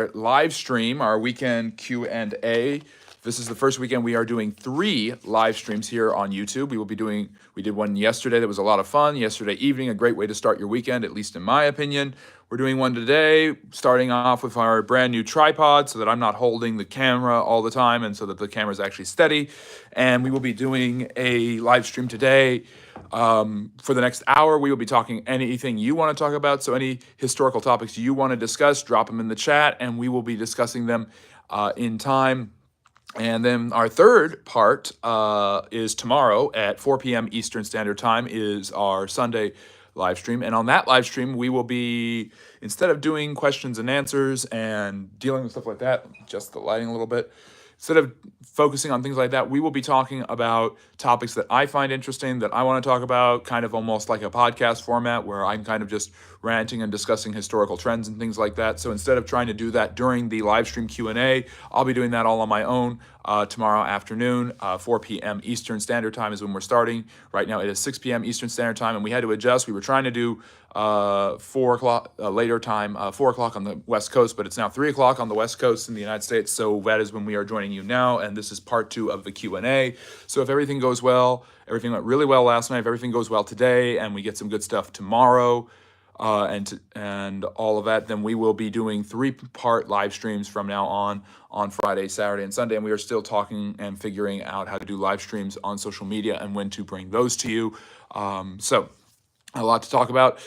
our live stream, our weekend Q&A. This is the first weekend we are doing 3 live streams here on YouTube. We did one yesterday that was a lot of fun. Yesterday evening, a great way to start your weekend, at least in my opinion. We're doing one today, starting off with our brand new tripod so that I'm not holding the camera all the time and so that the camera is actually steady. And we will be doing a live stream today. For the next hour, we will be talking anything you want to talk about. So any historical topics you want to discuss, drop them in the chat, and we will be discussing them in time. And then our third part is tomorrow at 4 p.m. Eastern Standard Time is our Sunday live stream. And on that live stream, we will be, instead of doing questions and answers and dealing with stuff like that, just the lighting a little bit, instead of focusing on things like that, we will be talking about topics that I find interesting, that I want to talk about, kind of almost like a podcast format where I'm kind of just ranting and discussing historical trends and things like that. So instead of trying to do that during the live stream Q&A, I'll be doing that all on my own tomorrow afternoon. 4 p.m. Eastern Standard Time is when we're starting. Right now it is 6 p.m. Eastern Standard Time, and we had to adjust. We were trying to do 4 o'clock later time, 4 o'clock on the West Coast, but it's now 3 o'clock on the West Coast in the United States. So that is when we are joining you now, and this is part 2 of the Q&A. So if everything goes well, everything went really well last night, if everything goes well today, and we get some good stuff tomorrow, and all of that, then we will be doing 3-part live streams from now on Friday, Saturday, and Sunday. And we are still talking and figuring out how to do live streams on social media and when to bring those to you. So a lot to talk about.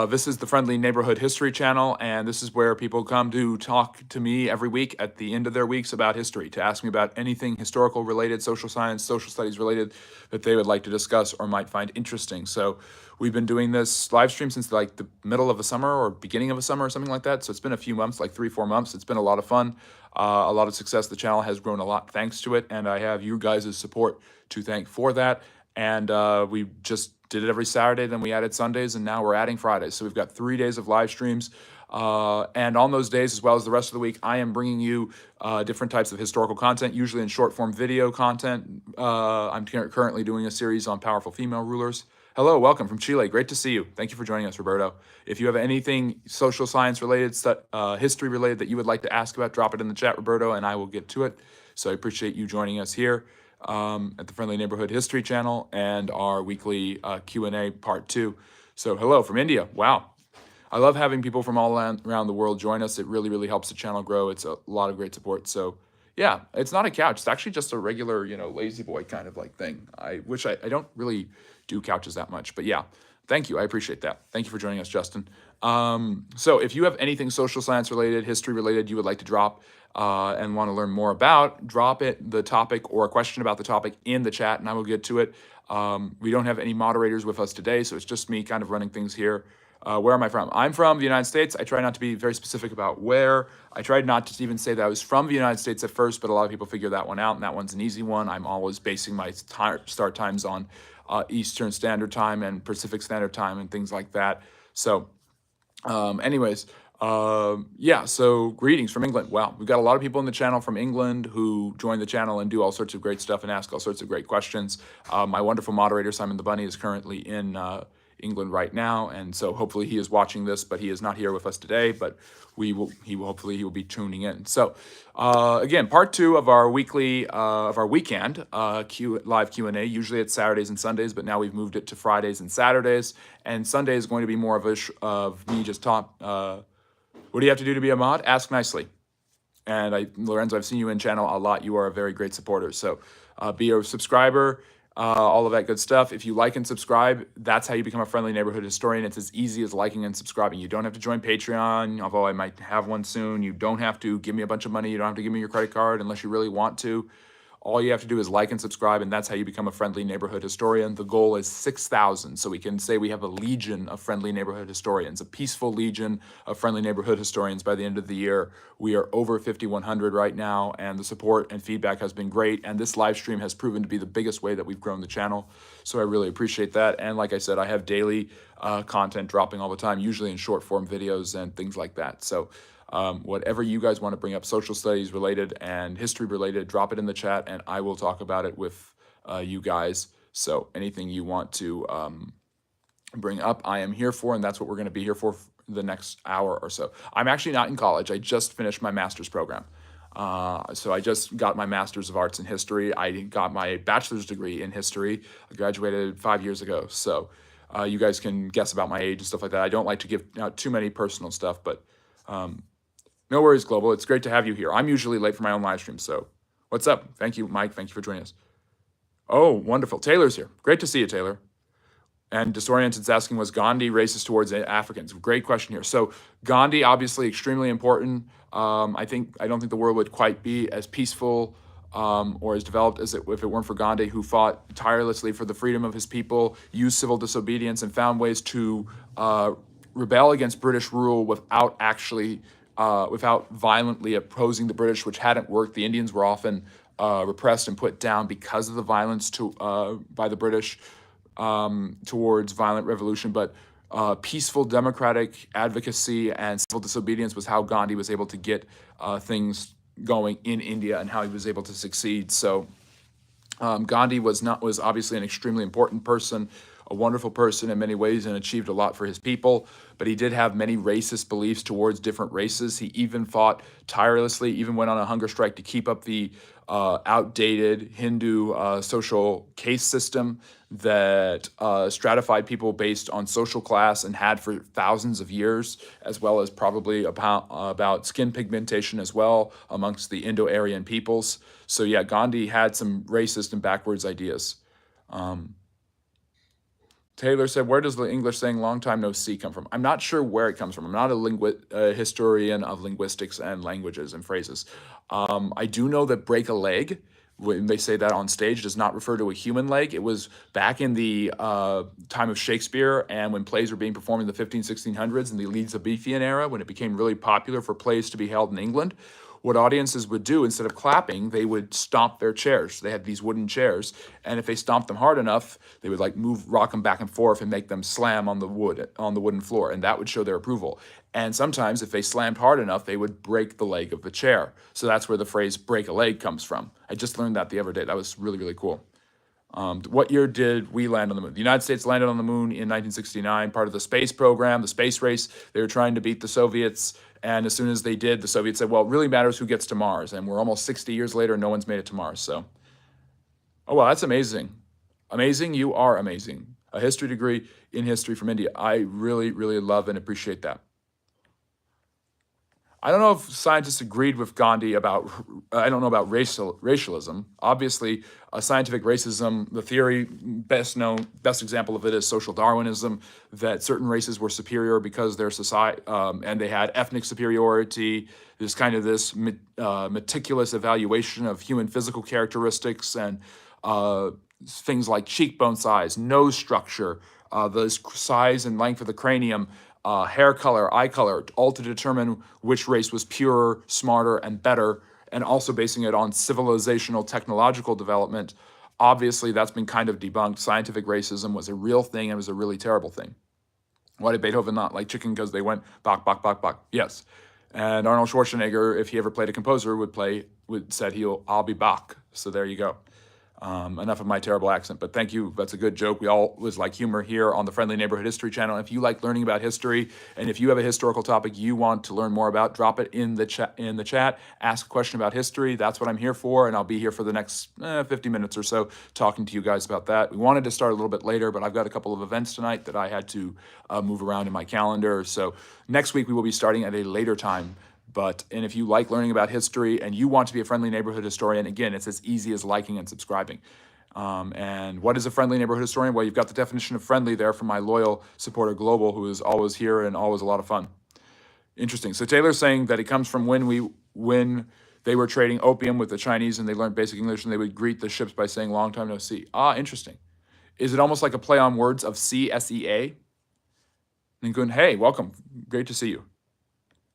This is the Friendly Neighborhood History Channel, and this is where people come to talk to me every week at the end of their weeks about history, to ask me about anything historical related, social science, social studies related that they would like to discuss or might find interesting. So we've been doing this live stream since like the middle of the summer or beginning of the summer or something like that. So it's been a few months, like 3-4 months. It's been a lot of fun, a lot of success. The channel has grown a lot thanks to it, and I have you guys' support to thank for that. And we just did it every Saturday, then we added Sundays, and now we're adding Fridays. So we've got 3 days of live streams. And on those days, as well as the rest of the week, I am bringing you different types of historical content, usually in short-form video content. I'm currently doing a series on powerful female rulers. Hello, welcome from Chile. Great to see you. Thank you for joining us, Roberto. If you have anything social science related, history related that you would like to ask about, drop it in the chat, Roberto, and I will get to it. So I appreciate you joining us here at the Friendly Neighborhood History Channel and our weekly Q&A part 2. So hello from India. Wow. I love having people from all around the world join us. It really, really helps the channel grow. It's a lot of great support. So yeah, it's not a couch. It's actually just a regular, lazy boy kind of like thing. I don't really do couches that much, but yeah, thank you. I appreciate that. Thank you for joining us, Justin. So if you have anything social science related, history related, you would like to drop and want to learn more about, drop the topic or a question about the topic in the chat, and I will get to it. We don't have any moderators with us today, so it's just me kind of running things here. Where am I from? I'm from the United States. I try not to be very specific about where. I tried not to even say that I was from the United States at first, but a lot of people figure that one out, and that one's an easy one. I'm always basing my start times on Eastern Standard Time and Pacific Standard Time and things like that. So anyways, yeah, so greetings from England. Wow, we've got a lot of people in the channel from England who join the channel and do all sorts of great stuff and ask all sorts of great questions. My wonderful moderator, Simon the Bunny, is currently in England right now, and so hopefully he is watching this, but he is not here with us today, but hopefully he will be tuning in. So again, part 2 of our weekly of our weekend live Q&A. Usually it's Saturdays and Sundays, but now we've moved it to Fridays and Saturdays, and Sunday is going to be more of me just talk. What do you have to do to be a mod? Ask nicely. And Lorenzo, I've seen you in channel a lot. You are a very great supporter. So be a subscriber, all of that good stuff. If you like and subscribe, that's how you become a Friendly Neighborhood Historian. It's as easy as liking and subscribing. You don't have to join Patreon, although I might have one soon. You don't have to give me a bunch of money. You don't have to give me your credit card unless you really want to. All you have to do is like and subscribe, and that's how you become a Friendly Neighborhood Historian. The goal is 6,000, so we can say we have a legion of Friendly Neighborhood Historians, a peaceful legion of Friendly Neighborhood Historians by the end of the year. We are over 5,100 right now, and the support and feedback has been great, and this live stream has proven to be the biggest way that we've grown the channel, so I really appreciate that. And like I said, I have daily content dropping all the time, usually in short-form videos and things like that. So whatever you guys want to bring up, social studies related and history related, drop it in the chat and I will talk about it with you guys. So anything you want to bring up, I am here for, and that's what we're going to be here for the next hour or so. I'm actually not in college. I just finished my master's program. So I just got my Master's of Arts in History. I got my bachelor's degree in history. I graduated 5 years ago. So you guys can guess about my age and stuff like that. I don't like to give out too many personal stuff, but no worries, Global. It's great to have you here. I'm usually late for my own live stream, so what's up? Thank you, Mike. Thank you for joining us. Oh, wonderful. Taylor's here. Great to see you, Taylor. And Disoriented's asking, was Gandhi racist towards Africans? Great question here. So Gandhi, obviously extremely important. I don't think the world would quite be as peaceful or as developed as if it weren't for Gandhi, who fought tirelessly for the freedom of his people, used civil disobedience, and found ways to rebel against British rule without violently opposing the British, which hadn't worked. The Indians were often repressed and put down because of the violence by the British towards violent revolution. But peaceful democratic advocacy and civil disobedience was how Gandhi was able to get things going in India and how he was able to succeed. So Gandhi was obviously an extremely important person, a wonderful person in many ways, and achieved a lot for his people. But he did have many racist beliefs towards different races. He even fought tirelessly, even went on a hunger strike to keep up the outdated Hindu social caste system that stratified people based on social class and had for thousands of years, as well as probably about skin pigmentation as well amongst the Indo-Aryan peoples. So yeah, Gandhi had some racist and backwards ideas. Taylor said, where does the English saying long time no see come from? I'm not sure where it comes from. I'm not a historian of linguistics and languages and phrases. I do know that break a leg, when they say that on stage, does not refer to a human leg. It was back in the time of Shakespeare and when plays were being performed in the 1600s in the Elizabethan era, when it became really popular for plays to be held in England. What audiences would do, instead of clapping, they would stomp their chairs. They had these wooden chairs, and if they stomped them hard enough, they would rock them back and forth and make them slam on the wooden floor, and that would show their approval. And sometimes, if they slammed hard enough, they would break the leg of the chair. So that's where the phrase "break a leg" comes from. I just learned that the other day. That was really, really cool. What year did we land on the moon? The United States landed on the moon in 1969, part of the space program, the space race. They were trying to beat the Soviets. And as soon as they did, the Soviets said, well, it really matters who gets to Mars. And we're almost 60 years later, and no one's made it to Mars. So, oh, well, that's amazing. Amazing, you are amazing. A history degree in history from India. I really, really love and appreciate that. I don't know if scientists agreed with Gandhi about, I don't know about racialism. Obviously, scientific racism, the theory, best example of it is social Darwinism, that certain races were superior because their society, and they had ethnic superiority. There's kind of this meticulous evaluation of human physical characteristics and things like cheekbone size, nose structure, the size and length of the cranium, hair color, eye color, all to determine which race was purer, smarter, and better, and also basing it on civilizational technological development. Obviously, that's been kind of debunked. Scientific racism was a real thing and was a really terrible thing. Why did Beethoven not like chicken? Because they went bach, bach, bach, bach. Yes. And Arnold Schwarzenegger, if he ever played a composer, said I'll be Bach. So there you go. Enough of my terrible accent, but thank you. That's a good joke. We always like humor here on the Friendly Neighborhood History channel. If you like learning about history, and if you have a historical topic you want to learn more about, drop it in the chat. Ask a question about history. That's what I'm here for, and I'll be here for the next 50 minutes or so talking to you guys about that. We wanted to start a little bit later, but I've got a couple of events tonight that I had to move around in my calendar. So next week we will be starting at a later time. And if you like learning about history and you want to be a friendly neighborhood historian, again, it's as easy as liking and subscribing. And what is a friendly neighborhood historian? Well, you've got the definition of friendly there from my loyal supporter Global, who is always here and always a lot of fun. Interesting. So Taylor's saying that it comes from when they were trading opium with the Chinese and they learned basic English and they would greet the ships by saying long time no see. Interesting. Is it almost like a play on words of C-S-E-A? And going, hey, welcome. Great to see you.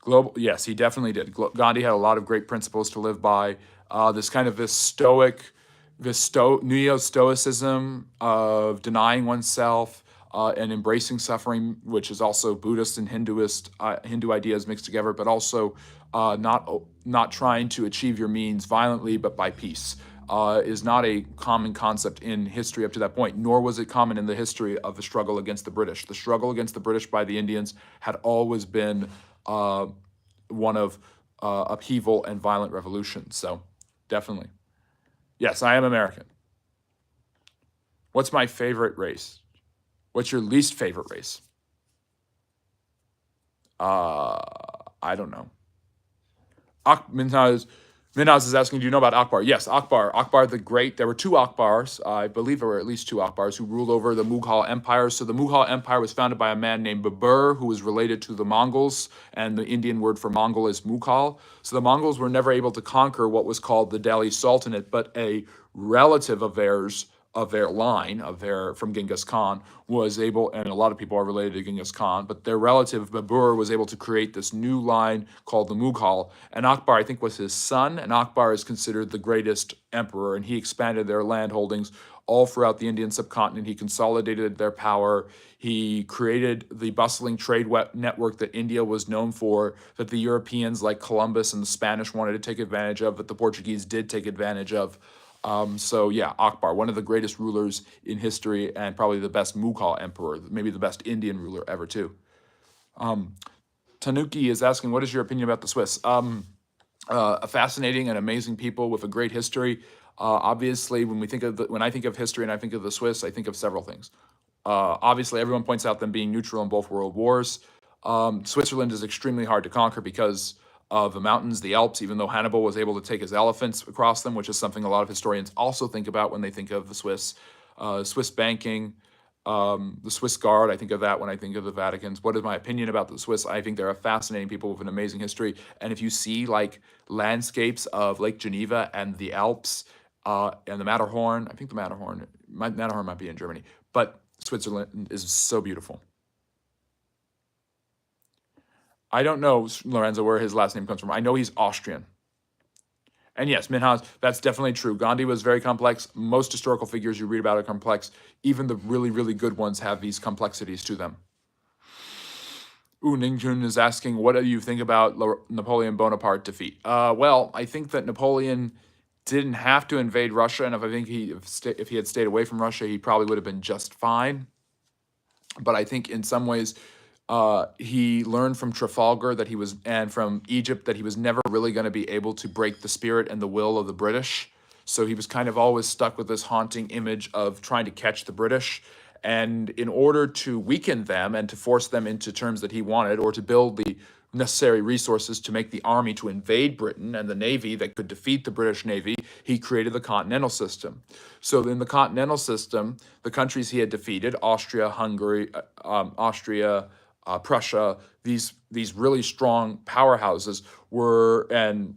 Global, yes, he definitely did. Gandhi had a lot of great principles to live by. This neo-stoicism of denying oneself and embracing suffering, which is also Buddhist and Hindu ideas mixed together, but also not trying to achieve your means violently, but by peace. is not a common concept in history up to that point, nor was it common in the history of the struggle against the British. The struggle against the British by the Indians had always been one of upheaval and violent revolution. So definitely. Yes, I am American. What's my favorite race? What's your least favorite race? I don't know. Minhaz is asking, do you know about Akbar? Yes, Akbar the Great. There were two Akbars, I believe there were at least two Akbars, who ruled over the Mughal Empire. So the Mughal Empire was founded by a man named Berber, who was related to the Mongols, and the Indian word for Mongol is Mughal. So the Mongols were never able to conquer what was called the Delhi Sultanate, but a relative of theirs, from Genghis Khan, was able, and a lot of people are related to Genghis Khan, but their relative Babur was able to create this new line called the Mughal. And Akbar, I think, was his son, and Akbar is considered the greatest emperor, and he expanded their land holdings all throughout the Indian subcontinent. He consolidated their power. He created the bustling trade network that India was known for, that the Europeans like Columbus and the Spanish wanted to take advantage of, that the Portuguese did take advantage of. So yeah, Akbar, one of the greatest rulers in history and probably the best Mughal emperor, maybe the best Indian ruler ever too. Tanuki is asking, what is your opinion about the Swiss? A fascinating and amazing people with a great history. Obviously, when I think of history and I think of the Swiss, I think of several things. Obviously, everyone points out them being neutral in both world wars. Switzerland is extremely hard to conquer because of the mountains, the Alps, even though Hannibal was able to take his elephants across them, which is something a lot of historians also think about when they think of the Swiss. Swiss banking, the Swiss Guard, I think of that when I think of the Vatican's. What is my opinion about the Swiss? I think they're a fascinating people with an amazing history. And if you see like landscapes of Lake Geneva and the Alps and the Matterhorn, I think the Matterhorn might be in Germany, but Switzerland is so beautiful. I don't know, Lorenzo, where his last name comes from. I know he's Austrian. And yes, Minhas, that's definitely true. Gandhi was very complex. Most historical figures you read about are complex. Even the really, really good ones have these complexities to them. Ningjun is asking, what do you think about Napoleon Bonaparte defeat? Well, I think that Napoleon didn't have to invade Russia, and if he had stayed away from Russia, he probably would have been just fine. But I think in some ways, he learned from Trafalgar and from Egypt that he was never really going to be able to break the spirit and the will of the British. So he was kind of always stuck with this haunting image of trying to catch the British. And in order to weaken them and to force them into terms that he wanted, or to build the necessary resources to make the army to invade Britain and the navy that could defeat the British Navy, he created the continental system. So in the continental system, the countries he had defeated, Austria, Hungary, Prussia, these really strong powerhouses were, and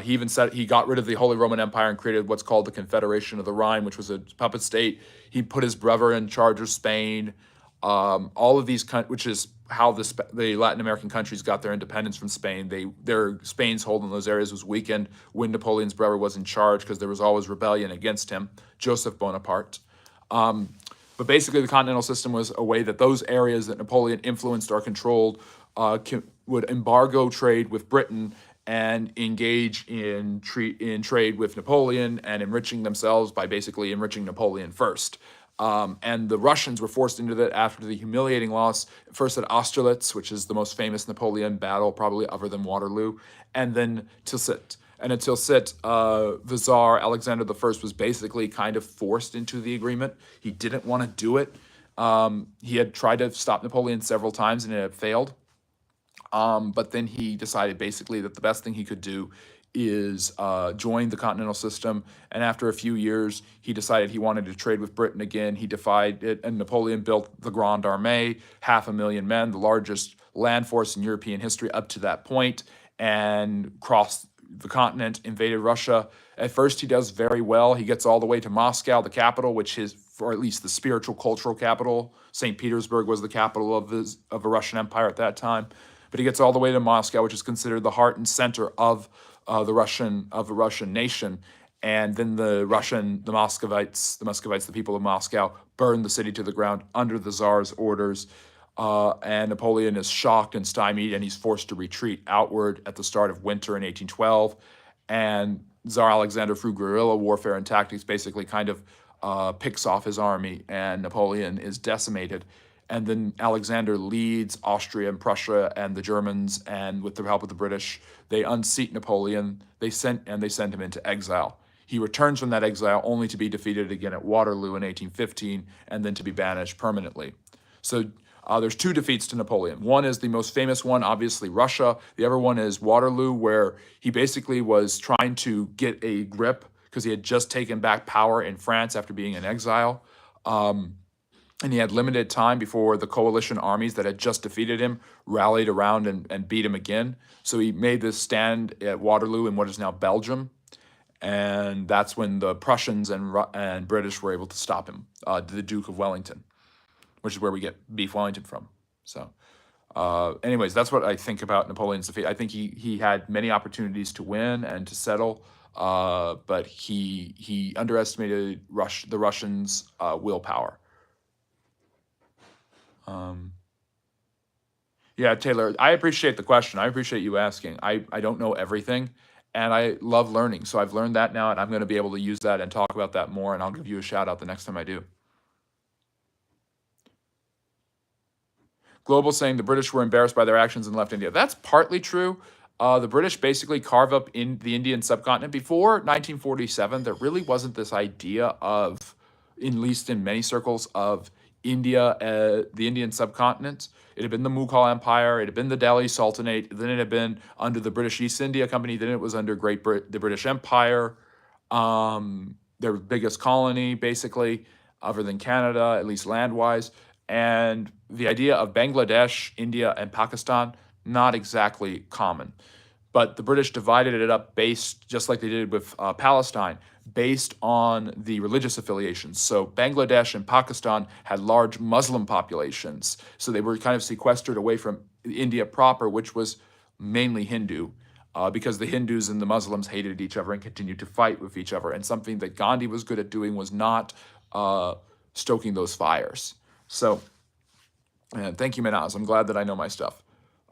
he even said he got rid of the Holy Roman Empire and created what's called the Confederation of the Rhine, which was a puppet state. He put his brother in charge of Spain. All of these, which is how the Latin American countries got their independence from Spain. Spain's hold on those areas was weakened when Napoleon's brother was in charge, because there was always rebellion against him, Joseph Bonaparte. But basically, the continental system was a way that those areas that Napoleon influenced or controlled would embargo trade with Britain and engage in trade with Napoleon and enriching themselves by basically enriching Napoleon first. And the Russians were forced into that after the humiliating loss, first at Austerlitz, which is the most famous Napoleon battle, probably other than Waterloo, and then Tilsit. And at Tilsit, the Tsar, Alexander I, was basically kind of forced into the agreement. He didn't want to do it. He had tried to stop Napoleon several times and it had failed. But then he decided basically that the best thing he could do is join the continental system. And after a few years, he decided he wanted to trade with Britain again. He defied it, and Napoleon built the Grande Armée, 500,000 men, the largest land force in European history up to that point, and crossed the continent, invaded Russia. At first, he does very well. He gets all the way to Moscow, the capital, which is, or at least the spiritual, cultural capital. St. Petersburg was the capital of the Russian Empire at that time. But he gets all the way to Moscow, which is considered the heart and center of the Russian nation. And then the Muscovites, the people of Moscow, burn the city to the ground under the Tsar's orders. And Napoleon is shocked and stymied, and he's forced to retreat outward at the start of winter in 1812. And Tsar Alexander, through guerrilla warfare and tactics, basically kind of picks off his army, and Napoleon is decimated. And then Alexander leads Austria and Prussia and the Germans, and with the help of the British, they unseat Napoleon. They sent him into exile. He returns from that exile only to be defeated again at Waterloo in 1815, and then to be banished permanently. So there's two defeats to Napoleon. One is the most famous one, obviously Russia. The other one is Waterloo, where he basically was trying to get a grip because he had just taken back power in France after being in exile. And he had limited time before the coalition armies that had just defeated him rallied around and beat him again. So he made this stand at Waterloo in what is now Belgium. And that's when the Prussians and British were able to stop him, the Duke of Wellington, which is where we get Beef Wellington from. So anyways, that's what I think about Napoleon's defeat. I think he had many opportunities to win and to settle, but he underestimated the Russians' willpower. Yeah, Taylor, I appreciate the question. I appreciate you asking. I don't know everything, and I love learning. So I've learned that now, and I'm going to be able to use that and talk about that more, and I'll give you a shout out the next time I do. Global saying the British were embarrassed by their actions and left India. That's partly true. The British basically carve up in the Indian subcontinent. Before 1947, there really wasn't this idea of, at least in many circles, of India, the Indian subcontinent. It had been the Mughal Empire, it had been the Delhi Sultanate, then it had been under the British East India Company, then it was under the British Empire, their biggest colony, basically, other than Canada, at least land-wise. And the idea of Bangladesh, India, and Pakistan, not exactly common. But the British divided it up based, just like they did with Palestine, based on the religious affiliations. So Bangladesh and Pakistan had large Muslim populations. So they were kind of sequestered away from India proper, which was mainly Hindu, because the Hindus and the Muslims hated each other and continued to fight with each other. And something that Gandhi was good at doing was not stoking those fires. So, and thank you, Manaz. I'm glad that I know my stuff.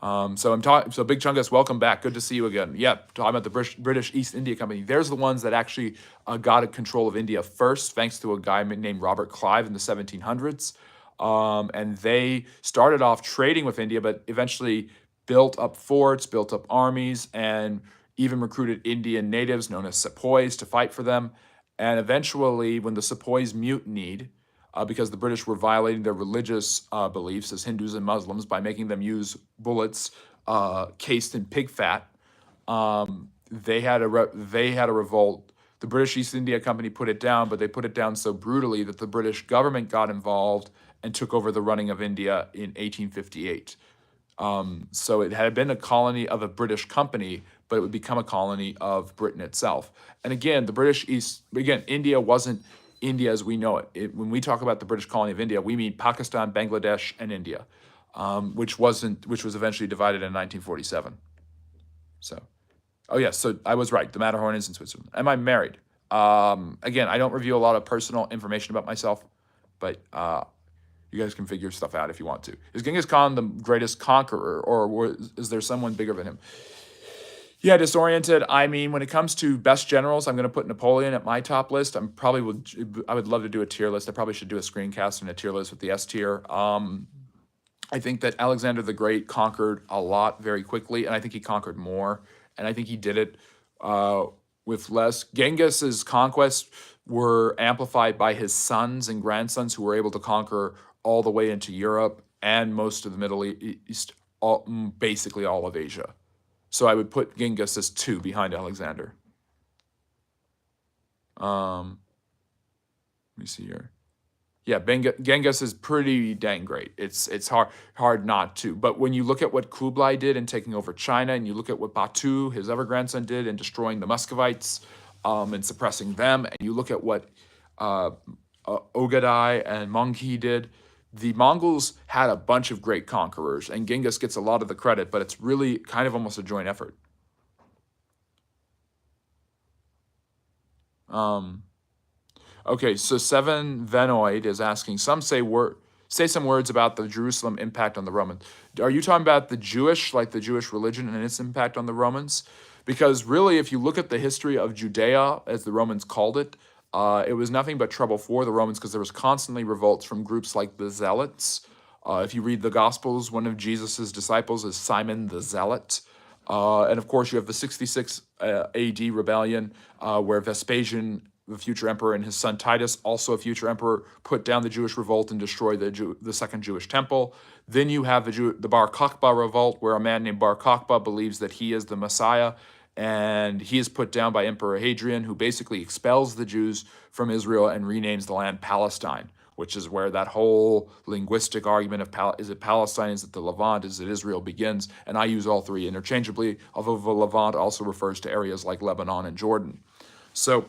So Big Chungus, welcome back. Good to see you again. Yep, talking about the British East India Company. There's the ones that actually got control of India first, thanks to a guy named Robert Clive in the 1700s. And they started off trading with India, but eventually built up forts, built up armies, and even recruited Indian natives known as sepoys to fight for them. And eventually, when the sepoys mutinied, because the British were violating their religious beliefs as Hindus and Muslims by making them use bullets cased in pig fat. They had a revolt. The British East India Company put it down, but they put it down so brutally that the British government got involved and took over the running of India in 1858. So it had been a colony of a British company, but it would become a colony of Britain itself. And again, India wasn't India as we know it. When we talk about the British colony of India, we mean Pakistan, Bangladesh, and India, which was eventually divided in 1947. So, oh yes, so I was right. The Matterhorn is in Switzerland. Am I married? Again, I don't review a lot of personal information about myself, but you guys can figure stuff out if you want to. Is Genghis Khan the greatest conqueror, or is there someone bigger than him? Yeah, disoriented. I mean, when it comes to best generals, I'm going to put Napoleon at my top list. I would love to do a tier list. I probably should do a screencast and a tier list with the S tier. I think that Alexander the Great conquered a lot very quickly, and I think he conquered more, and I think he did it with less. Genghis's conquests were amplified by his sons and grandsons, who were able to conquer all the way into Europe and most of the Middle East, basically all of Asia. So I would put Genghis as 2 behind Alexander. Let me see here. Yeah, Genghis is pretty dang great. It's hard not to. But when you look at what Kublai did in taking over China, and you look at what Batu, his other grandson, did in destroying the Muscovites and suppressing them, and you look at what Ogadai and Monghi did, the Mongols had a bunch of great conquerors, and Genghis gets a lot of the credit, but it's really kind of almost a joint effort. Okay, so Seven Venoid is asking, some say say some words about the Jerusalem impact on the Romans. Are you talking about the Jewish, like the Jewish religion and its impact on the Romans? Because really, if you look at the history of Judea, as the Romans called it was nothing but trouble for the Romans because there was constantly revolts from groups like the Zealots. If you read the Gospels, one of Jesus's disciples is Simon the Zealot. And of course, you have the 66 AD rebellion, where Vespasian, the future emperor, and his son Titus, also a future emperor, put down the Jewish revolt and destroyed the second Jewish temple. Then you have the Bar Kokhba revolt, where a man named Bar Kokhba believes that he is the Messiah, and he is put down by Emperor Hadrian, who basically expels the Jews from Israel and renames the land Palestine, which is where that whole linguistic argument of is it Palestine, is it the Levant, is it Israel begins. And I use all three interchangeably, although the Levant also refers to areas like Lebanon and Jordan. So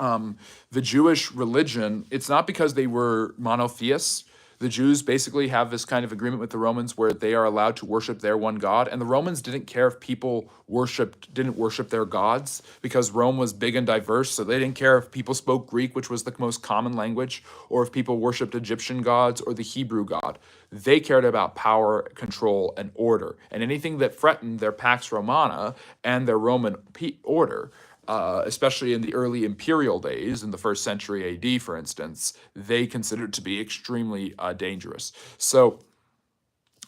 the Jewish religion, it's not because they were monotheists. The Jews basically have this kind of agreement with the Romans where they are allowed to worship their one God. And the Romans didn't care if people didn't worship their gods, because Rome was big and diverse. So they didn't care if people spoke Greek, which was the most common language, or if people worshiped Egyptian gods or the Hebrew God. They cared about power, control, and order. And anything that threatened their Pax Romana and their Roman order, especially in the early imperial days, in the 1st century AD, for instance, they considered to be extremely dangerous. So,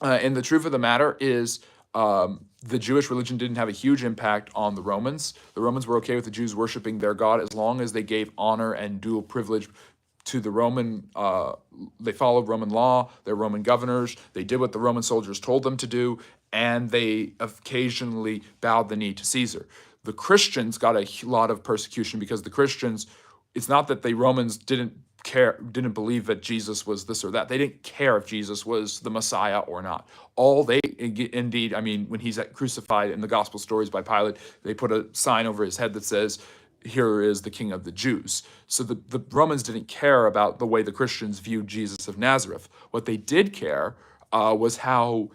and the truth of the matter is, the Jewish religion didn't have a huge impact on the Romans. The Romans were okay with the Jews worshiping their God as long as they gave honor and dual privilege to the Roman, they followed Roman law, their Roman governors, they did what the Roman soldiers told them to do, and they occasionally bowed the knee to Caesar. The Christians got a lot of persecution because the Christians, it's not that the Romans didn't believe that Jesus was this or that. They didn't care if Jesus was the Messiah or not. Indeed, I mean, when he's crucified in the gospel stories by Pilate, they put a sign over his head that says, "Here is the King of the Jews." So the Romans didn't care about the way the Christians viewed Jesus of Nazareth. What they did care was how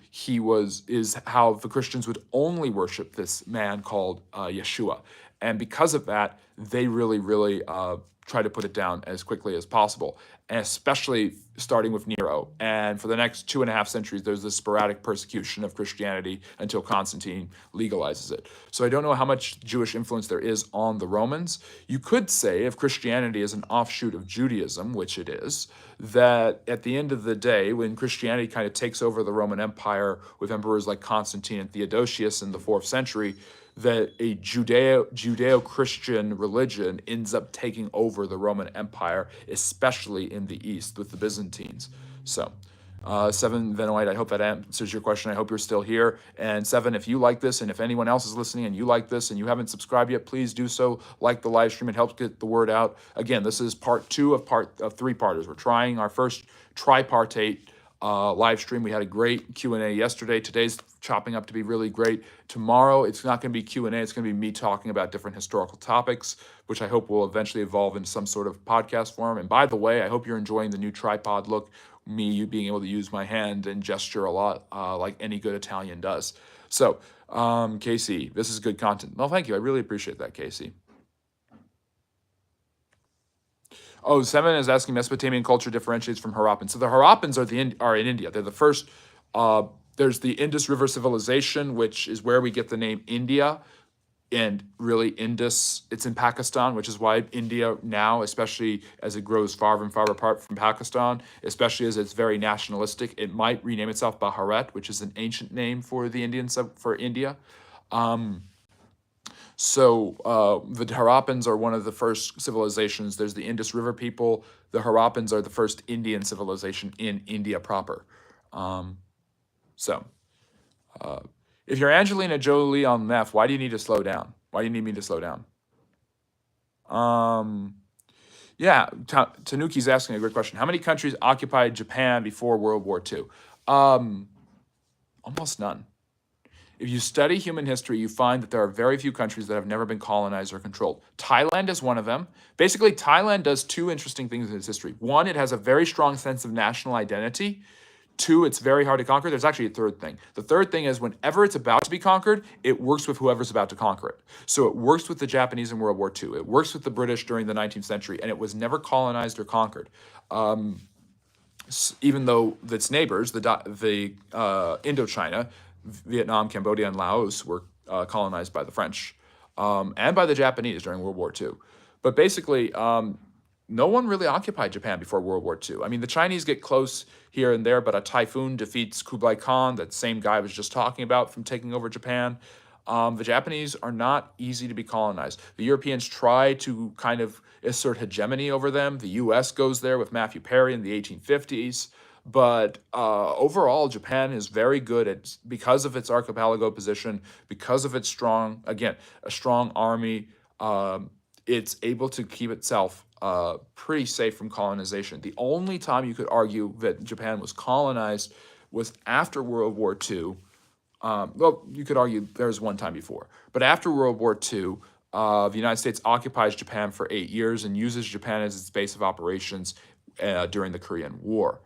how the Christians would only worship this man called Yeshua. And because of that, they really, really try to put it down as quickly as possible, and especially starting with Nero. And for the next 2.5 centuries, there's this sporadic persecution of Christianity until Constantine legalizes it. So I don't know how much Jewish influence there is on the Romans. You could say, if Christianity is an offshoot of Judaism, which it is, that at the end of the day, when Christianity kind of takes over the Roman Empire with emperors like Constantine and Theodosius in the 4th century, that a Judeo-Christian religion ends up taking over the Roman Empire, especially in the East with the Byzantines. So, Seven Venoite, I hope that answers your question. I hope you're still here. And Seven, if you like this, and if anyone else is listening and you like this and you haven't subscribed yet, please do so. Like the live stream. It helps get the word out. Again, this is part 2 of 3-parters. We're trying our first tripartite live stream. We had a great Q&A yesterday. Today's chopping up to be really great. Tomorrow, it's not going to be Q&A. It's going to be me talking about different historical topics, which I hope will eventually evolve into some sort of podcast form. And by the way, I hope you're enjoying the new tripod look, you being able to use my hand and gesture a lot like any good Italian does. So, Casey, this is good content. Well, thank you. I really appreciate that, Casey. Oh, Seven is asking Mesopotamian culture differentiates from Harappan. So the Harappans are in India. They're the first. There's the Indus River civilization, which is where we get the name India, and really Indus. It's in Pakistan, which is why India now, especially as it grows farther and farther apart from Pakistan, especially as it's very nationalistic, it might rename itself Bharat, which is an ancient name for the for India. So the Harappans are one of the first civilizations. There's the Indus River people. The Harappans are the first Indian civilization in India proper. If you're Angelina Jolie on meth, why do you need to slow down? Why do you need me to slow down? Yeah, Tanuki's asking a great question. How many countries occupied Japan before World War II? Almost none. If you study human history, you find that there are very few countries that have never been colonized or controlled. Thailand is one of them. Basically, Thailand does 2 interesting things in its history. One, it has a very strong sense of national identity. 2, it's very hard to conquer. There's actually a third thing. The third thing is whenever it's about to be conquered, it works with whoever's about to conquer it. So it works with the Japanese in World War II. It works with the British during the 19th century, and it was never colonized or conquered. even though its neighbors, the Indochina, Vietnam, Cambodia, and Laos were colonized by the French and by the Japanese during World War II. But basically, no one really occupied Japan before World War II. I mean, the Chinese get close here and there, but a typhoon defeats Kublai Khan, that same guy I was just talking about, from taking over Japan. The Japanese are not easy to be colonized. The Europeans try to kind of assert hegemony over them. The U.S. goes there with Matthew Perry in the 1850s. But overall, Japan is very good at, because of its archipelago position, because of its strong, again, a strong army, it's able to keep itself pretty safe from colonization. The only time you could argue that Japan was colonized was after World War II. Well, you could argue there was one time before, but after World War II, the United States occupies Japan for 8 years and uses Japan as its base of operations during the Korean War.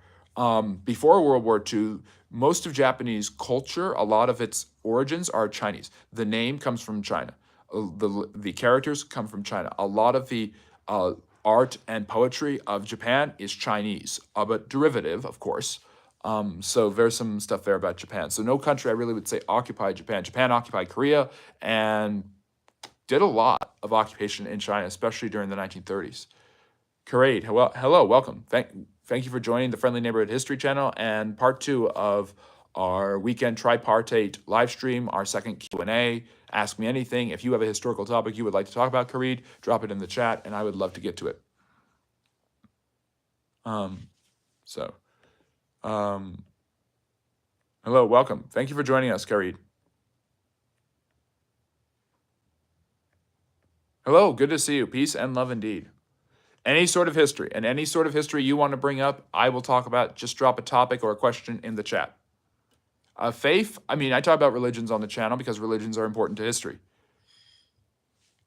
Before World War II, most of Japanese culture, a lot of its origins are Chinese. The name comes from China. The characters come from China. A lot of the art and poetry of Japan is Chinese, but derivative, of course. So there's some stuff there about Japan. So no country I really would say occupied Japan. Japan occupied Korea and did a lot of occupation in China, especially during the 1930s. Kareid, hello, welcome. Thank you for joining the Friendly Neighborhood History channel and part 2 of our weekend tripartite live stream, our second Q&A. Ask me anything. If you have a historical topic you would like to talk about, Kareid, drop it in the chat and I would love to get to it. Hello, welcome. Thank you for joining us, Kareid. Hello, good to see you. Peace and love indeed. Any sort of history, and any sort of history you want to bring up, I will talk about. Just drop a topic or a question in the chat. Faith, I mean, I talk about religions on the channel because religions are important to history.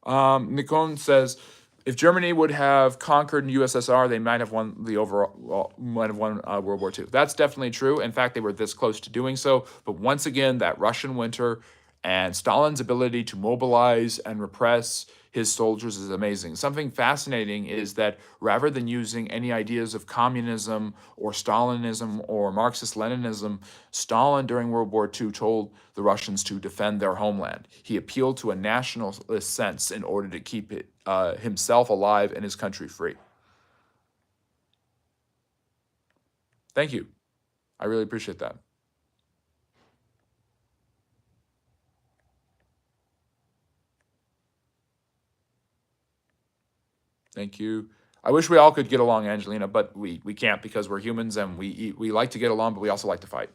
Nikon says, if Germany would have conquered USSR, they might have won World War II. That's definitely true. In fact, they were this close to doing so. But once again, that Russian winter and Stalin's ability to mobilize and repress his soldiers is amazing. Something fascinating is that rather than using any ideas of communism or Stalinism or Marxist-Leninism, Stalin during World War II told the Russians to defend their homeland. He appealed to a nationalist sense in order to keep himself alive and his country free. Thank you. I really appreciate that. Thank you. I wish we all could get along, Angelina, but we can't because we're humans and we like to get along, but we also like to fight.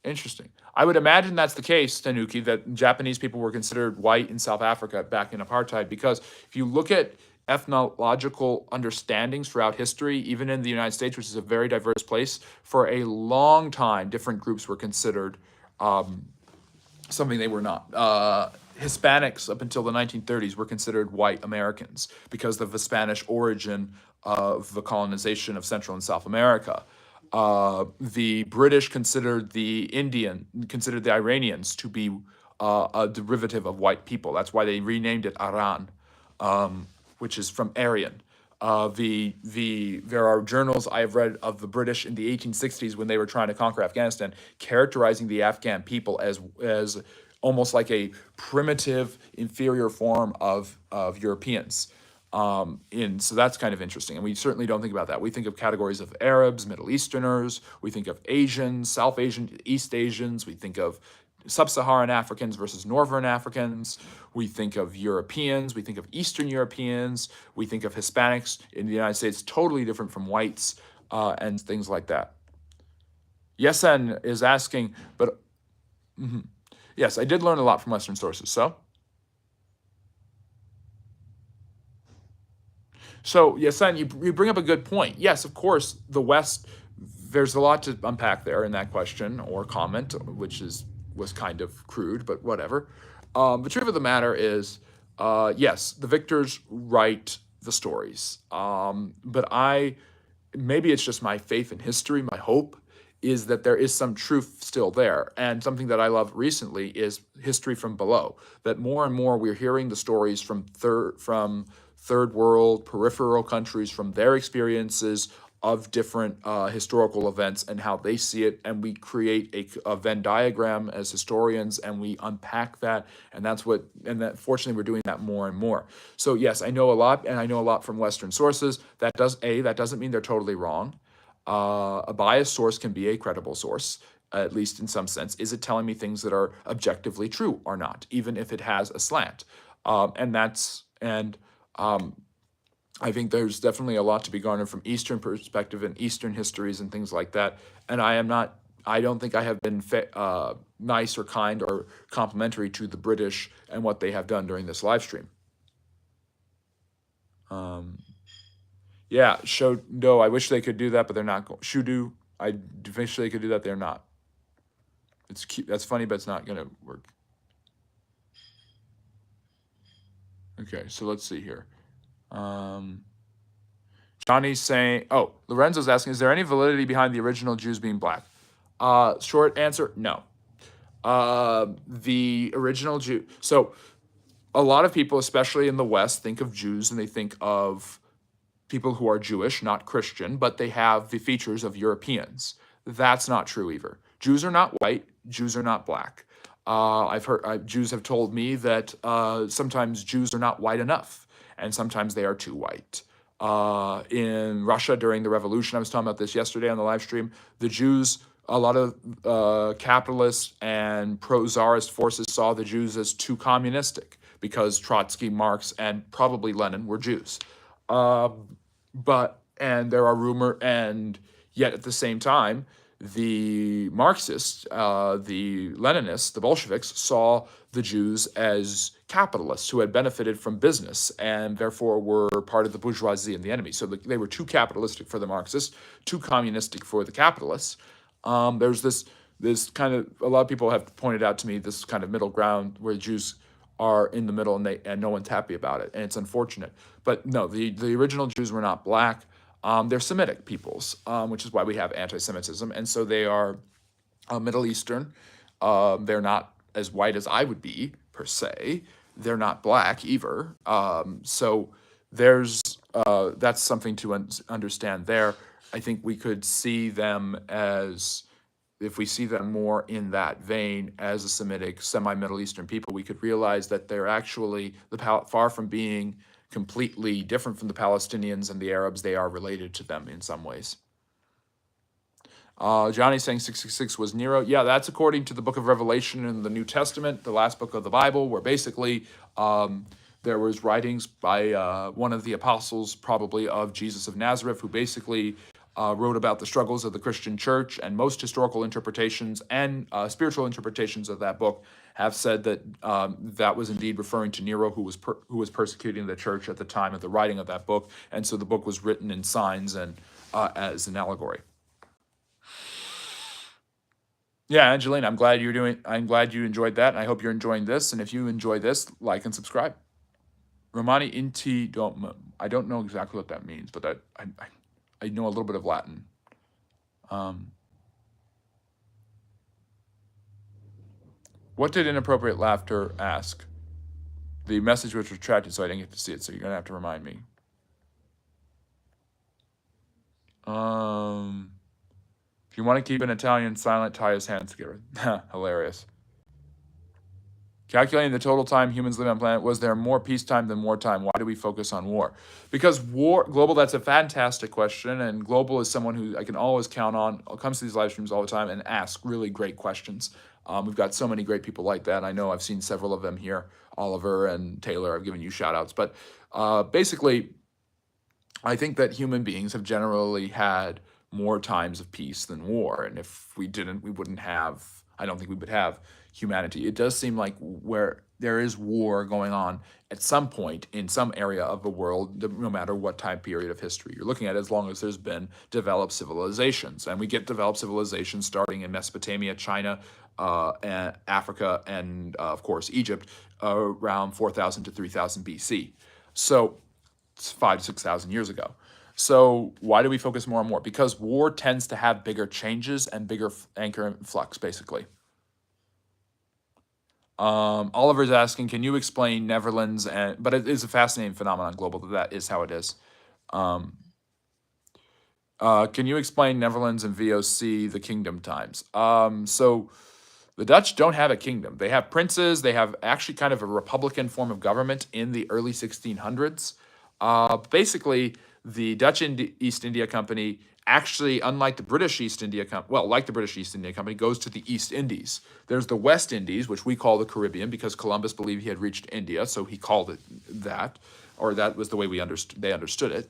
Interesting. I would imagine that's the case, Tanuki, that Japanese people were considered white in South Africa back in apartheid, because if you look at ethnological understandings throughout history, even in the United States, which is a very diverse place, for a long time, different groups were considered something they were not. Hispanics up until the 1930s were considered white Americans because of the Spanish origin of the colonization of Central and South America. The British considered the Iranians to be a derivative of white people. That's why they renamed it Iran, which is from Aryan. There are journals I have read of the British in the 1860s when they were trying to conquer Afghanistan, characterizing the Afghan people as almost like a primitive, inferior form of Europeans. So that's kind of interesting. And we certainly don't think about that. We think of categories of Arabs, Middle Easterners, we think of Asians, South Asian, East Asians, we think of Sub-Saharan Africans versus Northern Africans, we think of Europeans, we think of Eastern Europeans, we think of Hispanics in the United States, totally different from whites, and things like that. Yesen is asking, but yes, I did learn a lot from Western sources, So, Yesen, you bring up a good point. Yes, of course, the West, there's a lot to unpack there in that question or comment, which was kind of crude, but whatever. The truth of the matter is, yes, the victors write the stories. But maybe it's just my faith in history, my hope is that there is some truth still there. And something that I love recently is history from below, that more and more we're hearing the stories from third world, peripheral countries from their experiences of different historical events and how they see it, and we create a Venn diagram as historians, and we unpack that, and that fortunately we're doing that more and more. So yes, I know a lot, and I know a lot from Western sources. That doesn't mean they're totally wrong. A biased source can be a credible source, at least in some sense. Is it telling me things that are objectively true or not, even if it has a slant? And I think there's definitely a lot to be garnered from Eastern perspective and Eastern histories and things like that. And I don't think I have been nice or kind or complimentary to the British and what they have done during this live stream. Yeah, no, I wish they could do that, but they're not going. Shudu, I wish they could do that, they're not. It's cute. That's funny, but it's not going to work. Okay, so let's see here. Johnny's saying, oh, Lorenzo's asking, is there any validity behind the original Jews being black? Short answer, no. The original Jew. So a lot of people, especially in the West, think of Jews and they think of people who are Jewish, not Christian, but they have the features of Europeans. That's not true either. Jews are not white. Jews are not black. I've heard Jews have told me that sometimes Jews are not white enough, and sometimes they are too white. In Russia during the revolution, I was talking about this yesterday on the live stream, the Jews, a lot of capitalists and pro-Tsarist forces saw the Jews as too communistic because Trotsky, Marx, and probably Lenin were Jews. And there are and yet at the same time, the Marxists, the Leninists, the Bolsheviks saw the Jews as capitalists who had benefited from business and therefore were part of the bourgeoisie and the enemy. So they were too capitalistic for the Marxists, too communistic for the capitalists. There's this kind of, a lot of people have pointed out to me this kind of middle ground where Jews are in the middle and no one's happy about it, and it's unfortunate. But no, the original Jews were not black. They're Semitic peoples, which is why we have anti-Semitism, and so they are Middle Eastern. They're not as white as I would be, per se. They're not black either. So that's something to understand there. I think we could see them as, if we see them more in that vein as a Semitic, semi-Middle Eastern people, we could realize that they're actually, far from being completely different from the Palestinians and the Arabs, they are related to them in some ways. Johnny's saying 666 was Nero. Yeah, that's according to the book of Revelation in the New Testament, the last book of the Bible, where basically there was writings by one of the apostles, probably of Jesus of Nazareth, who basically wrote about the struggles of the Christian church, and most historical interpretations and spiritual interpretations of that book have said that that was indeed referring to Nero, who was persecuting the church at the time of the writing of that book, and so the book was written in signs and as an allegory. Yeah, Angelina, I'm glad you enjoyed that, and I hope you're enjoying this. And if you enjoy this, like and subscribe. Romani Inti, I don't know exactly what that means, but I know a little bit of Latin. What did inappropriate laughter ask? The message was retracted, so I didn't get to see it, so you're going to have to remind me. If you want to keep an Italian silent, tie his hands together. Hilarious. Calculating the total time humans live on the planet, was there more peacetime than wartime? Why do we focus on war? Because global, that's a fantastic question, and Global is someone who I can always count on, comes to these live streams all the time and asks really great questions. We've got so many great people like that. I know I've seen several of them here. Oliver and Taylor, I've given you shout outs. But basically, I think that human beings have generally had more times of peace than war. And if we didn't, I don't think we would have humanity. It does seem like where there is war going on at some point in some area of the world, no matter what time period of history you're looking at, as long as there's been developed civilizations. And we get developed civilizations starting in Mesopotamia, China, and Africa, and of course Egypt, around 4,000 to 3,000 BC. So it's 5,000 to 6,000 years ago. So why do we focus more on war? Because war tends to have bigger changes and bigger anchor and flux, basically. Oliver's asking, can you explain Netherlands but it is a fascinating phenomenon global. That is how it is. Um, can you explain Netherlands and VOC, the kingdom times? So the Dutch don't have a kingdom. They have princes. They have actually kind of a republican form of government in the early 1600s. Basically, the East India Company actually, unlike the British East India Company, well, like the British East India Company, goes to the East Indies. There's the West Indies, which we call the Caribbean because Columbus believed he had reached India, so he called it that, or that was the way they understood it.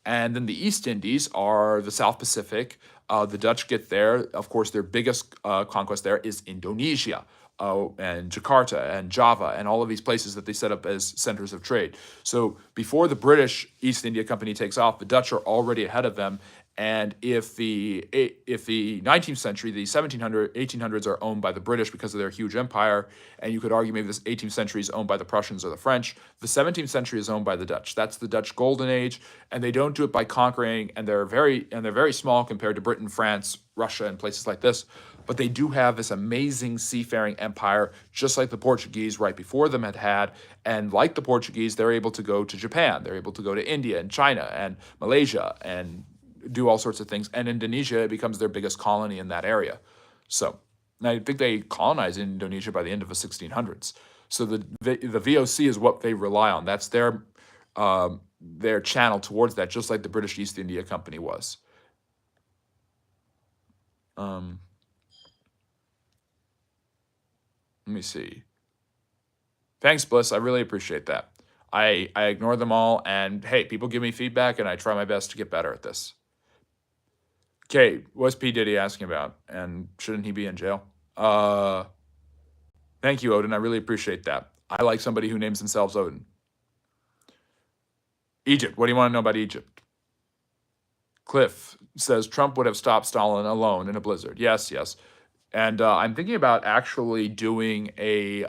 And then the East Indies are the South Pacific. The Dutch get there. Of course, their biggest conquest there is Indonesia, and Jakarta and Java and all of these places that they set up as centers of trade. So before the British East India Company takes off, the Dutch are already ahead of them. And if the 19th century, the 1800s are owned by the British because of their huge empire, and you could argue maybe this 18th century is owned by the Prussians or the French, the 17th century is owned by the Dutch. That's the Dutch golden age, and they don't do it by conquering, and they're very small compared to Britain, France, Russia, and places like this. But they do have this amazing seafaring empire, just like the Portuguese right before them had. And like the Portuguese, they're able to go to Japan, they're able to go to India and China and Malaysia and do all sorts of things. And Indonesia becomes their biggest colony in that area. So, and I think they colonized Indonesia by the end of the 1600s. So the VOC is what they rely on. That's their channel towards that, just like the British East India Company was. Let me see. Thanks, Bliss. I really appreciate that. I ignore them all, and hey, people give me feedback, and I try my best to get better at this. Okay, what's P. Diddy asking about? And shouldn't he be in jail? Thank you, Odin. I really appreciate that. I like somebody who names themselves Odin. Egypt. What do you want to know about Egypt? Cliff says Trump would have stopped Stalin alone in a blizzard. Yes, yes. And I'm thinking about actually doing a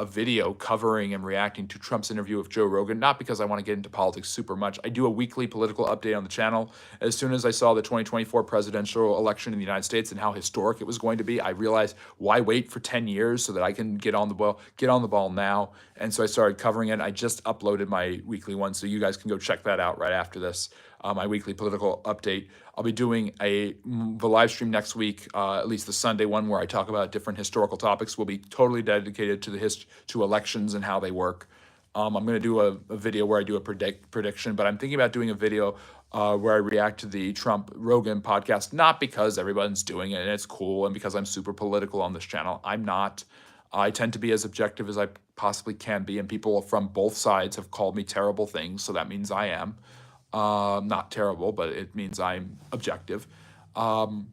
video covering and reacting to Trump's interview with Joe Rogan, not because I want to get into politics super much. I do a weekly political update on the channel. As soon as I saw the 2024 presidential election in the United States and how historic it was going to be, I realized why wait for 10 years so that I can get on the ball now. And so I started covering it. I just uploaded my weekly one, so you guys can go check that out right after this. My weekly political update. I'll be doing the live stream next week, at least the Sunday one, where I talk about different historical topics. Will be totally dedicated to to elections and how they work. I'm going to do a video where I do a prediction, but I'm thinking about doing a video where I react to the Trump Rogan podcast, not because everyone's doing it and it's cool and because I'm super political on this channel. I'm not. I tend to be as objective as I possibly can be, and people from both sides have called me terrible things, so that means I am. Not terrible, but it means I'm objective. But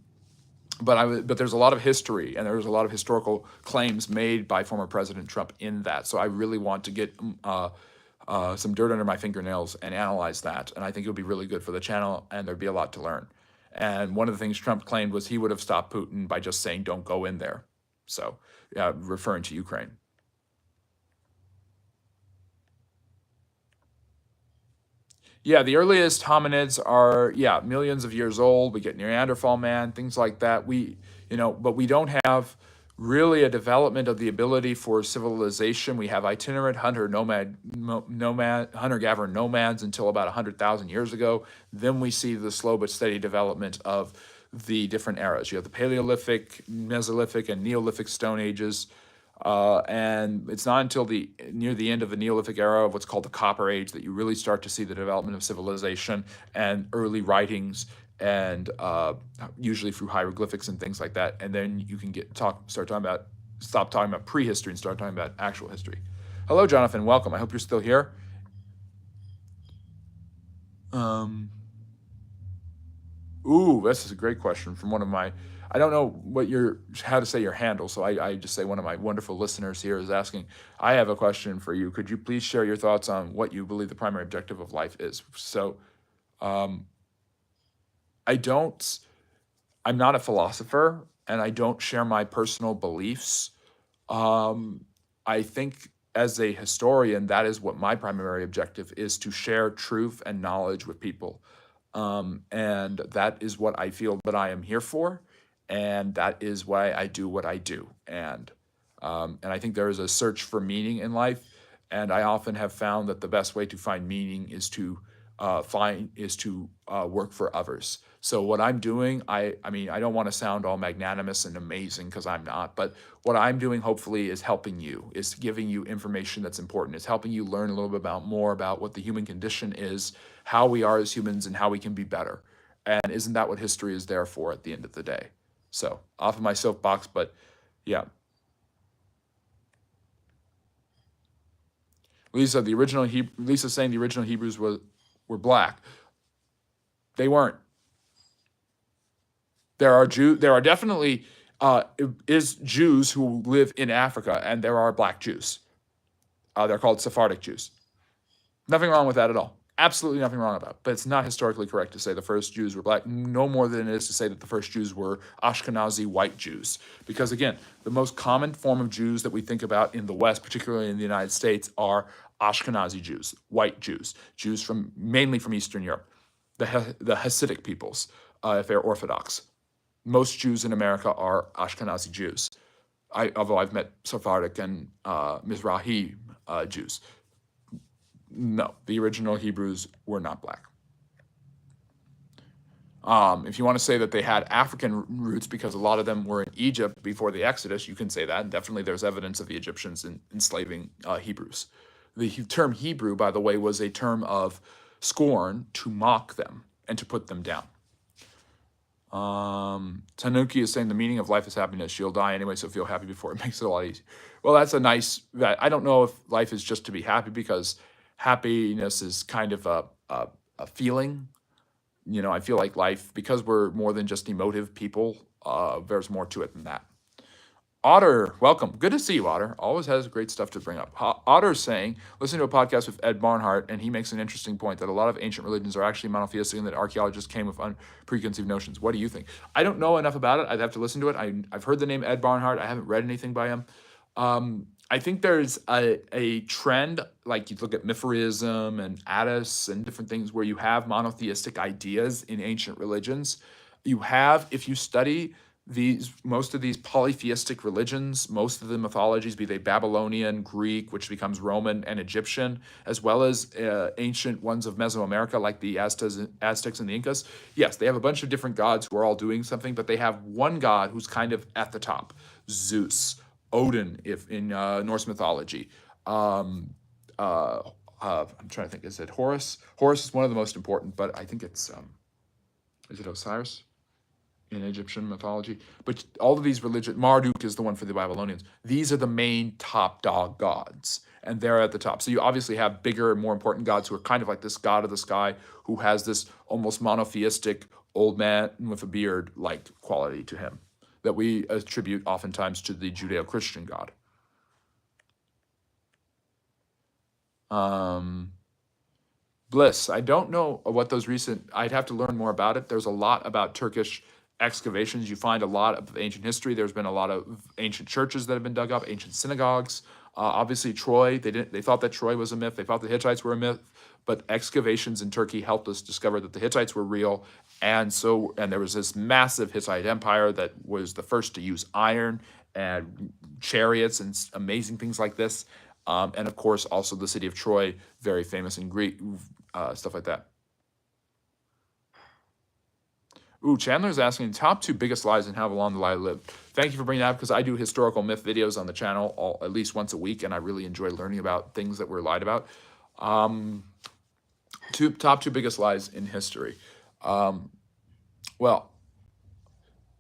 there's a lot of history, and there's a lot of historical claims made by former President Trump in that. So I really want to get some dirt under my fingernails and analyze that. And I think it would be really good for the channel, and there'd be a lot to learn. And one of the things Trump claimed was he would have stopped Putin by just saying, "Don't go in there." So, referring to Ukraine. Yeah, the earliest hominids are, millions of years old. We get Neanderthal man, things like that. But we don't have really a development of the ability for civilization. We have itinerant hunter-gatherer nomads until about 100,000 years ago. Then we see the slow but steady development of the different eras. You have the Paleolithic, Mesolithic, and Neolithic Stone Ages. And it's not until near the end of the Neolithic era of what's called the Copper Age that you really start to see the development of civilization and early writings, and usually through hieroglyphics and things like that. And then you can stop talking about prehistory and start talking about actual history. Hello, Jonathan. Welcome. I hope you're still here. Ooh, this is a great question from one of my. I don't know how to say your handle, so I just say one of my wonderful listeners here is asking. I have a question for you. Could you please share your thoughts on what you believe the primary objective of life is? So, I don't. I'm not a philosopher, and I don't share my personal beliefs. I think as a historian, that is what my primary objective is, to share truth and knowledge with people. And that is what I feel that I am here for. And that is why I do what I do. And And I think there is a search for meaning in life, and I often have found that the best way to find meaning is to work for others. So what I'm doing, I mean, I don't want to sound all magnanimous and amazing because I'm not, but what I'm doing hopefully is helping you, is giving you information that's important, is helping you learn a little bit more about what the human condition is, how we are as humans, and how we can be better. And isn't that what history is there for at the end of the day? So off of my soapbox, but yeah. Lisa's saying the original Hebrews were black. They weren't. There are definitely Jews who live in Africa, and there are black Jews. They're called Sephardic Jews. Nothing wrong with that at all. Absolutely nothing wrong about it. But it's not historically correct to say the first Jews were black, no more than it is to say that the first Jews were Ashkenazi white Jews. Because again, the most common form of Jews that we think about in the West, particularly in the United States, are Ashkenazi Jews, white Jews, Jews mainly from Eastern Europe, the Hasidic peoples, if they're Orthodox. Most Jews in America are Ashkenazi Jews, although I've met Sephardic and Mizrahi Jews. No, the original Hebrews were not black. If you want to say that they had African roots because a lot of them were in Egypt before the Exodus, you can say that. And definitely there's evidence of the Egyptians enslaving Hebrews. The term Hebrew, by the way, was a term of scorn to mock them and to put them down. Tanuki is saying the meaning of life is happiness. You'll die anyway, so feel happy before it makes it a lot easier. Well, that's a nice. I don't know if life is just to be happy, because happiness is kind of a feeling. You know, I feel like life, because we're more than just emotive people, there's more to it than that. Otter, welcome. Good to see you, Otter. Always has great stuff to bring up. Otter's saying, listen to a podcast with Ed Barnhart, and he makes an interesting point that a lot of ancient religions are actually monotheistic and that archaeologists came with preconceived notions. What do you think? I don't know enough about it. I'd have to listen to it. I've heard the name Ed Barnhart. I haven't read anything by him. I think there's a trend, like you look at Mithraism and Attis and different things, where you have monotheistic ideas in ancient religions. You have, if you study most of these polytheistic religions, most of the mythologies, be they Babylonian, Greek, which becomes Roman, and Egyptian, as well as ancient ones of Mesoamerica, like the Aztecs and the Incas. Yes, they have a bunch of different gods who are all doing something, but they have one god who's kind of at the top: Zeus, Odin, if in Norse mythology. I'm trying to think. Is it Horus? Horus is one of the most important, but I think it's is it Osiris in Egyptian mythology? But all of these religions, Marduk is the one for the Babylonians. These are the main top dog gods, and they're at the top. So you obviously have bigger, more important gods who are kind of like this god of the sky, who has this almost monotheistic old man with a beard like quality to him that we attribute oftentimes to the Judeo-Christian God. Bliss, I don't know what those I'd have to learn more about it. There's a lot about Turkish excavations. You find a lot of ancient history. There's been a lot of ancient churches that have been dug up, ancient synagogues. Obviously Troy, they thought that Troy was a myth. They thought the Hittites were a myth, but excavations in Turkey helped us discover that the Hittites were real. And there was this massive Hittite empire that was the first to use iron and chariots and amazing things like this. And of course, also the city of Troy, very famous in Greek, stuff like that. Ooh, Chandler's asking top 2 biggest lies and how long the lie lived. Thank you for bringing that up, because I do historical myth videos on the channel at least once a week, and I really enjoy learning about things that were lied about. Top 2 biggest lies in history. Well,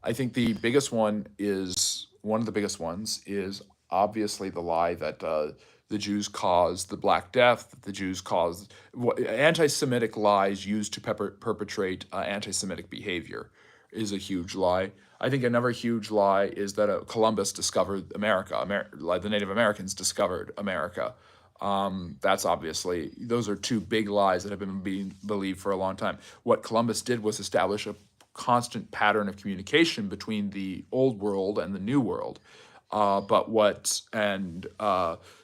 I think the biggest one is, one of the biggest ones is obviously the lie that the Jews caused the Black Death, that the Jews caused anti-Semitic lies used to perpetrate anti-Semitic behavior is a huge lie. I think another huge lie is that Columbus discovered America, like the Native Americans discovered America. That's obviously, those are 2 big lies that have been being believed for a long time. What Columbus did was establish a constant pattern of communication between the old world and the new world.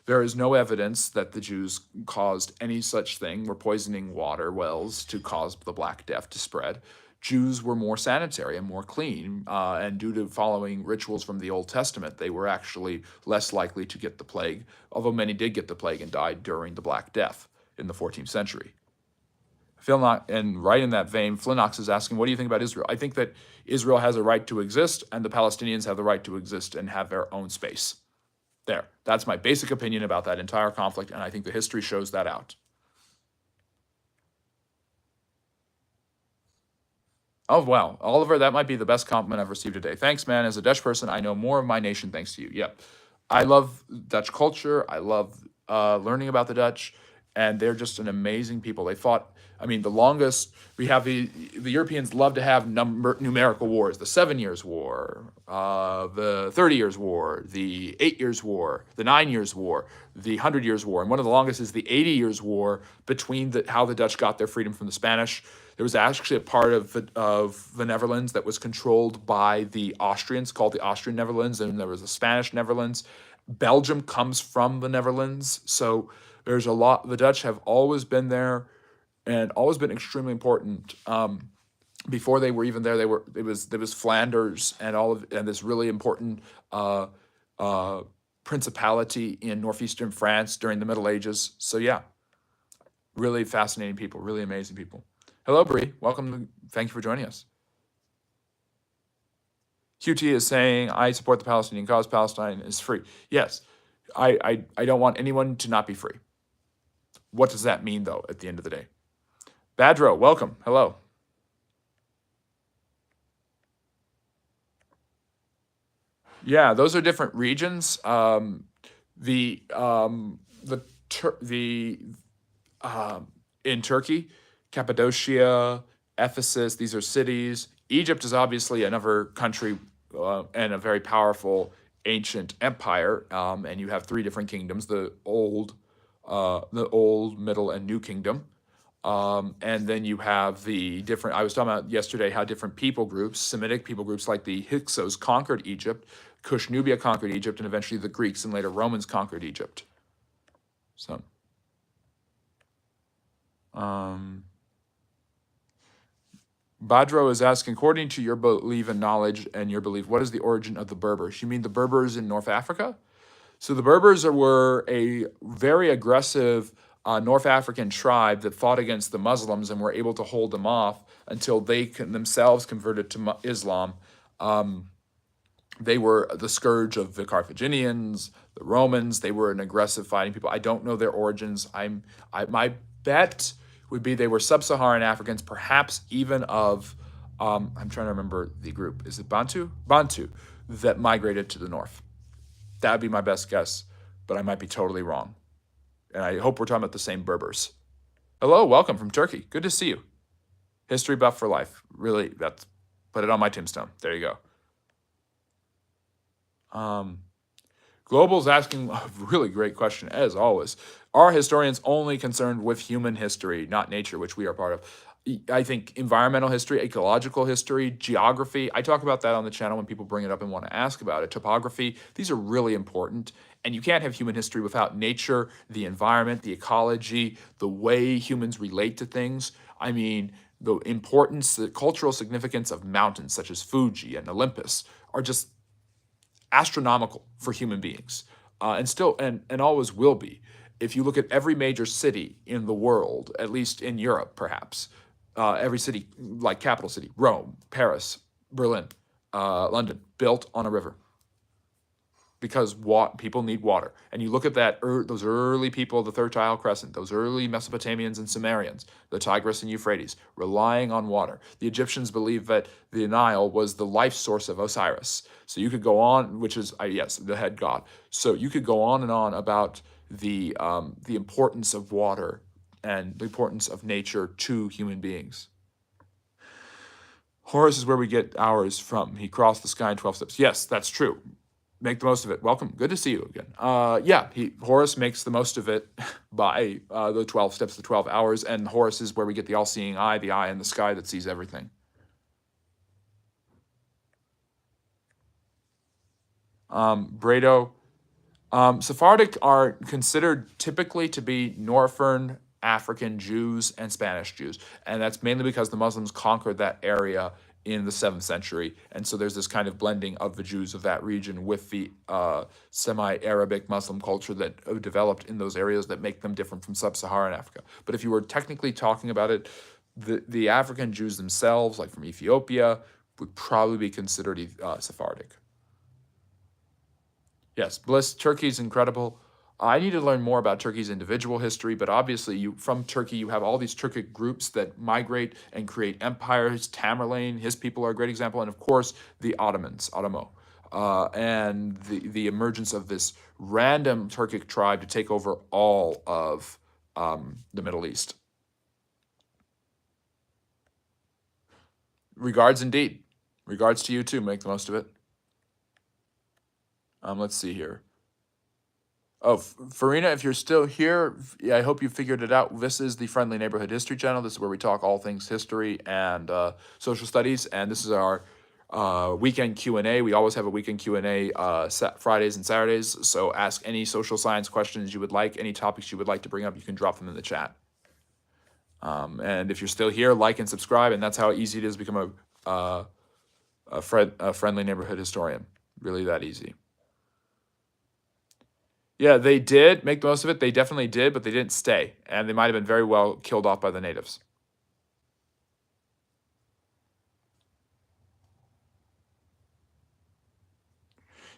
There is no evidence that the Jews caused any such thing, were poisoning water wells to cause the Black Death to spread. Jews were more sanitary and more clean, and due to following rituals from the Old Testament, they were actually less likely to get the plague, although many did get the plague and died during the Black Death in the 14th century. And right in that vein, Flinox is asking, what do you think about Israel? I think that Israel has a right to exist, and the Palestinians have the right to exist and have their own space. There. That's my basic opinion about that entire conflict, and I think the history shows that out. Oh, wow. Oliver, that might be the best compliment I've received today. Thanks, man. As a Dutch person, I know more of my nation thanks to you. Yep. I love Dutch culture. I love learning about the Dutch, and they're just an amazing people. They fought, I mean, the longest, we have the Europeans love to have numerical wars, the 7 Years' War, the 30 Years' War, the 8 Years' War, the 9 Years' War, the 100 Years' War, and one of the longest is the 80 Years' War between how the Dutch got their freedom from the Spanish. There was actually a part of the Netherlands that was controlled by the Austrians, called the Austrian Netherlands, and there was the Spanish Netherlands. Belgium comes from the Netherlands, so there's a lot. The Dutch have always been there, and always been extremely important. Before they were even there, there was Flanders and this really important principality in northeastern France during the Middle Ages. So yeah, really fascinating people, really amazing people. Hello, Bree. Welcome. Thank you for joining us. QT is saying, I support the Palestinian cause. Palestine is free. Yes, I don't want anyone to not be free. What does that mean, though, at the end of the day? Badro, welcome. Hello. Yeah, those are different regions. In Turkey, Cappadocia, Ephesus, these are cities. Egypt is obviously another country and a very powerful ancient empire, and you have three different kingdoms: the old, middle, and new kingdom. And then you have the different. I was talking about yesterday how different people groups, Semitic people groups like the Hyksos, conquered Egypt. Cush Nubia conquered Egypt, and eventually the Greeks and later Romans conquered Egypt. So. Badro is asking, according to your belief and knowledge and your belief, what is the origin of the Berbers? You mean the Berbers in North Africa? So the Berbers were a very aggressive North African tribe that fought against the Muslims and were able to hold them off until they themselves converted to Islam. They were the scourge of the Carthaginians, the Romans. They were an aggressive fighting people. I don't know their origins. My bet would be they were sub-Saharan Africans, perhaps even of, I'm trying to remember the group. Is it Bantu? Bantu, that migrated to the north. That would be my best guess, but I might be totally wrong. And I hope we're talking about the same Berbers. Hello, welcome from Turkey. Good to see you. History buff for life. Really, put it on my tombstone. There you go. Global's asking a really great question, as always. Are historians only concerned with human history, not nature, which we are part of? I think environmental history, ecological history, geography. I talk about that on the channel when people bring it up and want to ask about it. Topography, these are really important. And you can't have human history without nature, the environment, the ecology, the way humans relate to things. I mean, the importance, the cultural significance of mountains such as Fuji and Olympus are just astronomical for human beings, and always will be. If you look at every major city in the world, at least in Europe, perhaps, every city, like capital city, Rome, Paris, Berlin, London, built on a river. Because people need water. And you look at those early people, the Fertile Crescent, those early Mesopotamians and Sumerians, the Tigris and Euphrates, relying on water. The Egyptians believed that the Nile was the life source of Osiris. So you could go on, which is, yes, the head god. So you could go on and on about the importance of water and the importance of nature to human beings. Horus is where we get ours from. He crossed the sky in 12 steps. Yes, that's true. Make the most of it. Welcome. Good to see you again. Horus makes the most of it by the 12 steps, the 12 hours, and Horus is where we get the all-seeing eye, the eye in the sky that sees everything. Brado. Sephardic are considered typically to be Northern African Jews and Spanish Jews. And that's mainly because the Muslims conquered that area in the 7th century. And so there's this kind of blending of the Jews of that region with the semi-Arabic Muslim culture that developed in those areas that make them different from sub-Saharan Africa. But if you were technically talking about it, the African Jews themselves, like from Ethiopia, would probably be considered Sephardic. Yes, Bliss, Turkey's incredible. I need to learn more about Turkey's individual history, but obviously from Turkey, you have all these Turkic groups that migrate and create empires. Tamerlane, his people are a great example. And of course, the Ottomans, and the emergence of this random Turkic tribe to take over all of the Middle East. Regards indeed. Regards to you too. Make the most of it. Let's see here. Oh, Farina, if you're still here, I hope you figured it out. This is the Friendly Neighborhood History channel. This is where we talk all things history and social studies. And this is our weekend Q&A. We always have a weekend Q&A Fridays and Saturdays. So ask any social science questions you would like, any topics you would like to bring up, you can drop them in the chat. And if you're still here, like and subscribe. And that's how easy it is to become a friendly neighborhood historian. Really that easy. Yeah, they did make the most of it. They definitely did, but they didn't stay. And they might have been very well killed off by the natives.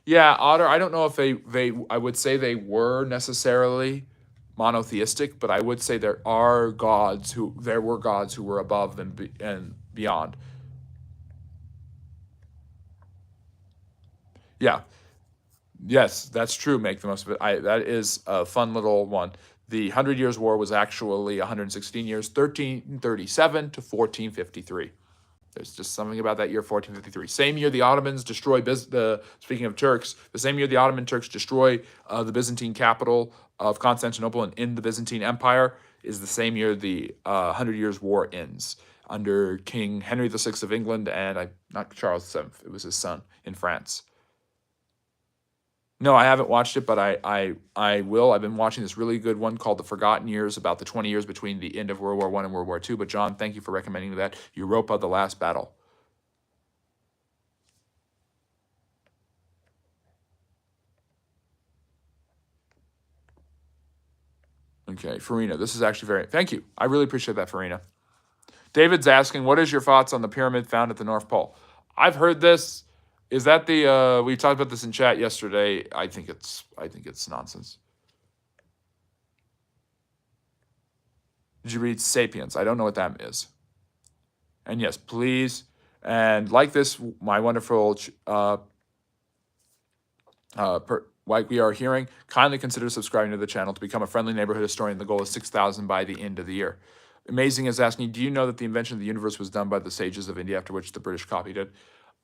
Yeah, Otter, I don't know if I would say they were necessarily monotheistic, but I would say there were gods who were above and beyond. Yeah. Yes, that's true. Make the most of it. That is a fun little one. The 100 Years' War was actually 116 years, 1337 to 1453. There's just something about that year, 1453. Same year the Ottomans destroy speaking of Turks, the same year the Ottoman Turks destroy the Byzantine capital of Constantinople and in the Byzantine Empire is the same year the 100 Years' War ends under King Henry VI of England and not Charles VII. It was his son in France. No, I haven't watched it, but I will. I've been watching this really good one called The Forgotten Years, about the 20 years between the end of World War I and World War II. But John, thank you for recommending that. Europa, The Last Battle. Okay, Farina, this is actually thank you. I really appreciate that, Farina. David's asking, what is your thoughts on the pyramid found at the North Pole? I've heard this. Is that we talked about this in chat yesterday. I think it's nonsense. Did you read Sapiens? I don't know what that is. And yes, please, and like this, my wonderful like we are hearing, kindly consider subscribing to the channel to become a friendly neighborhood historian. The goal is 6,000 by the end of the year. Amazing is asking, do you know that the invention of the universe was done by the sages of India, after which the British copied it?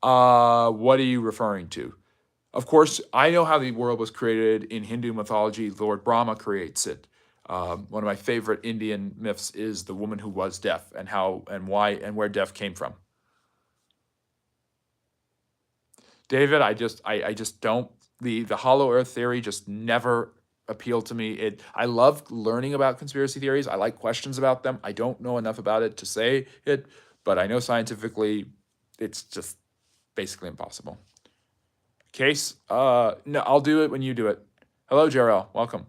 What are you referring to? Of course, I know how the world was created in Hindu mythology. Lord Brahma creates it. One of my favorite Indian myths is the woman who was deaf and how and why and where deaf came from. David, I just don't, the hollow earth theory just never appealed to me. I love learning about conspiracy theories. I like questions about them. I don't know enough about it to say it, but I know scientifically it's just basically impossible. Case, no, I'll do it when you do it. Hello, JRL, welcome.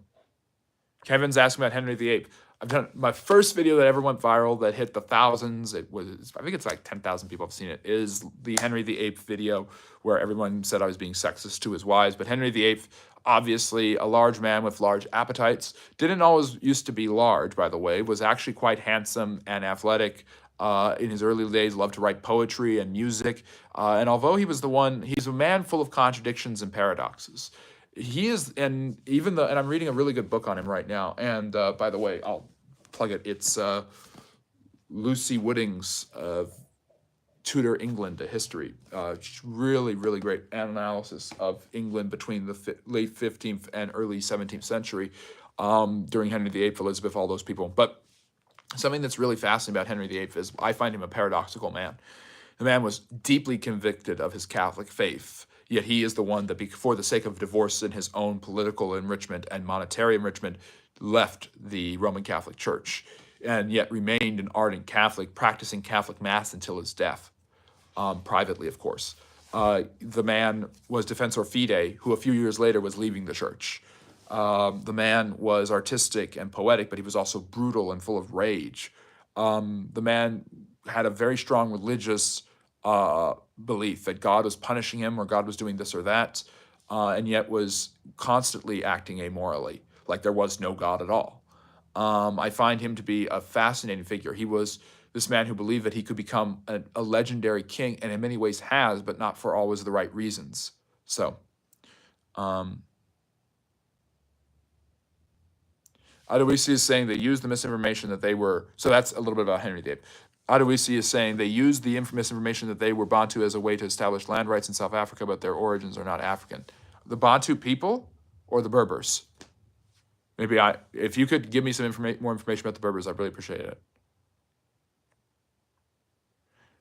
Kevin's asking about Henry VIII. I've done my first video that ever went viral that hit the thousands. I think it's like 10,000 people have seen it, is the Henry VIII video where everyone said I was being sexist to his wives. But Henry VIII, obviously a large man with large appetites, didn't always used to be large, by the way, was actually quite handsome and athletic. In his early days, loved to write poetry and music. And although he's a man full of contradictions and paradoxes. He is, and I'm reading a really good book on him right now. And by the way, I'll plug it. It's Lucy Wooding's Tudor England, a history. Really, really great analysis of England between the late 15th and early 17th century during Henry VIII, Elizabeth, all those people. But something that's really fascinating about Henry VIII is I find him a paradoxical man. The man was deeply convicted of his Catholic faith. Yet he is the one that, for the sake of divorce and his own political enrichment and monetary enrichment, left the Roman Catholic Church, and yet remained an ardent Catholic, practicing Catholic Mass until his death, privately, of course. The man was Defensor Fidei, who a few years later was leaving the church. The man was artistic and poetic, but he was also brutal and full of rage. The man had a very strong religious belief that God was punishing him or God was doing this or that, and yet was constantly acting amorally, like there was no God at all. I find him to be a fascinating figure. He was this man who believed that he could become a legendary king, and in many ways has, but not for always the right reasons. So, Adewisi is saying they used the misinformation that they were, so that's a little bit about Henry David. Adewisi is saying they used the misinformation that they were Bantu as a way to establish land rights in South Africa, but their origins are not African. The Bantu people or the Berbers? Maybe if you could give me some more information about the Berbers, I'd really appreciate it.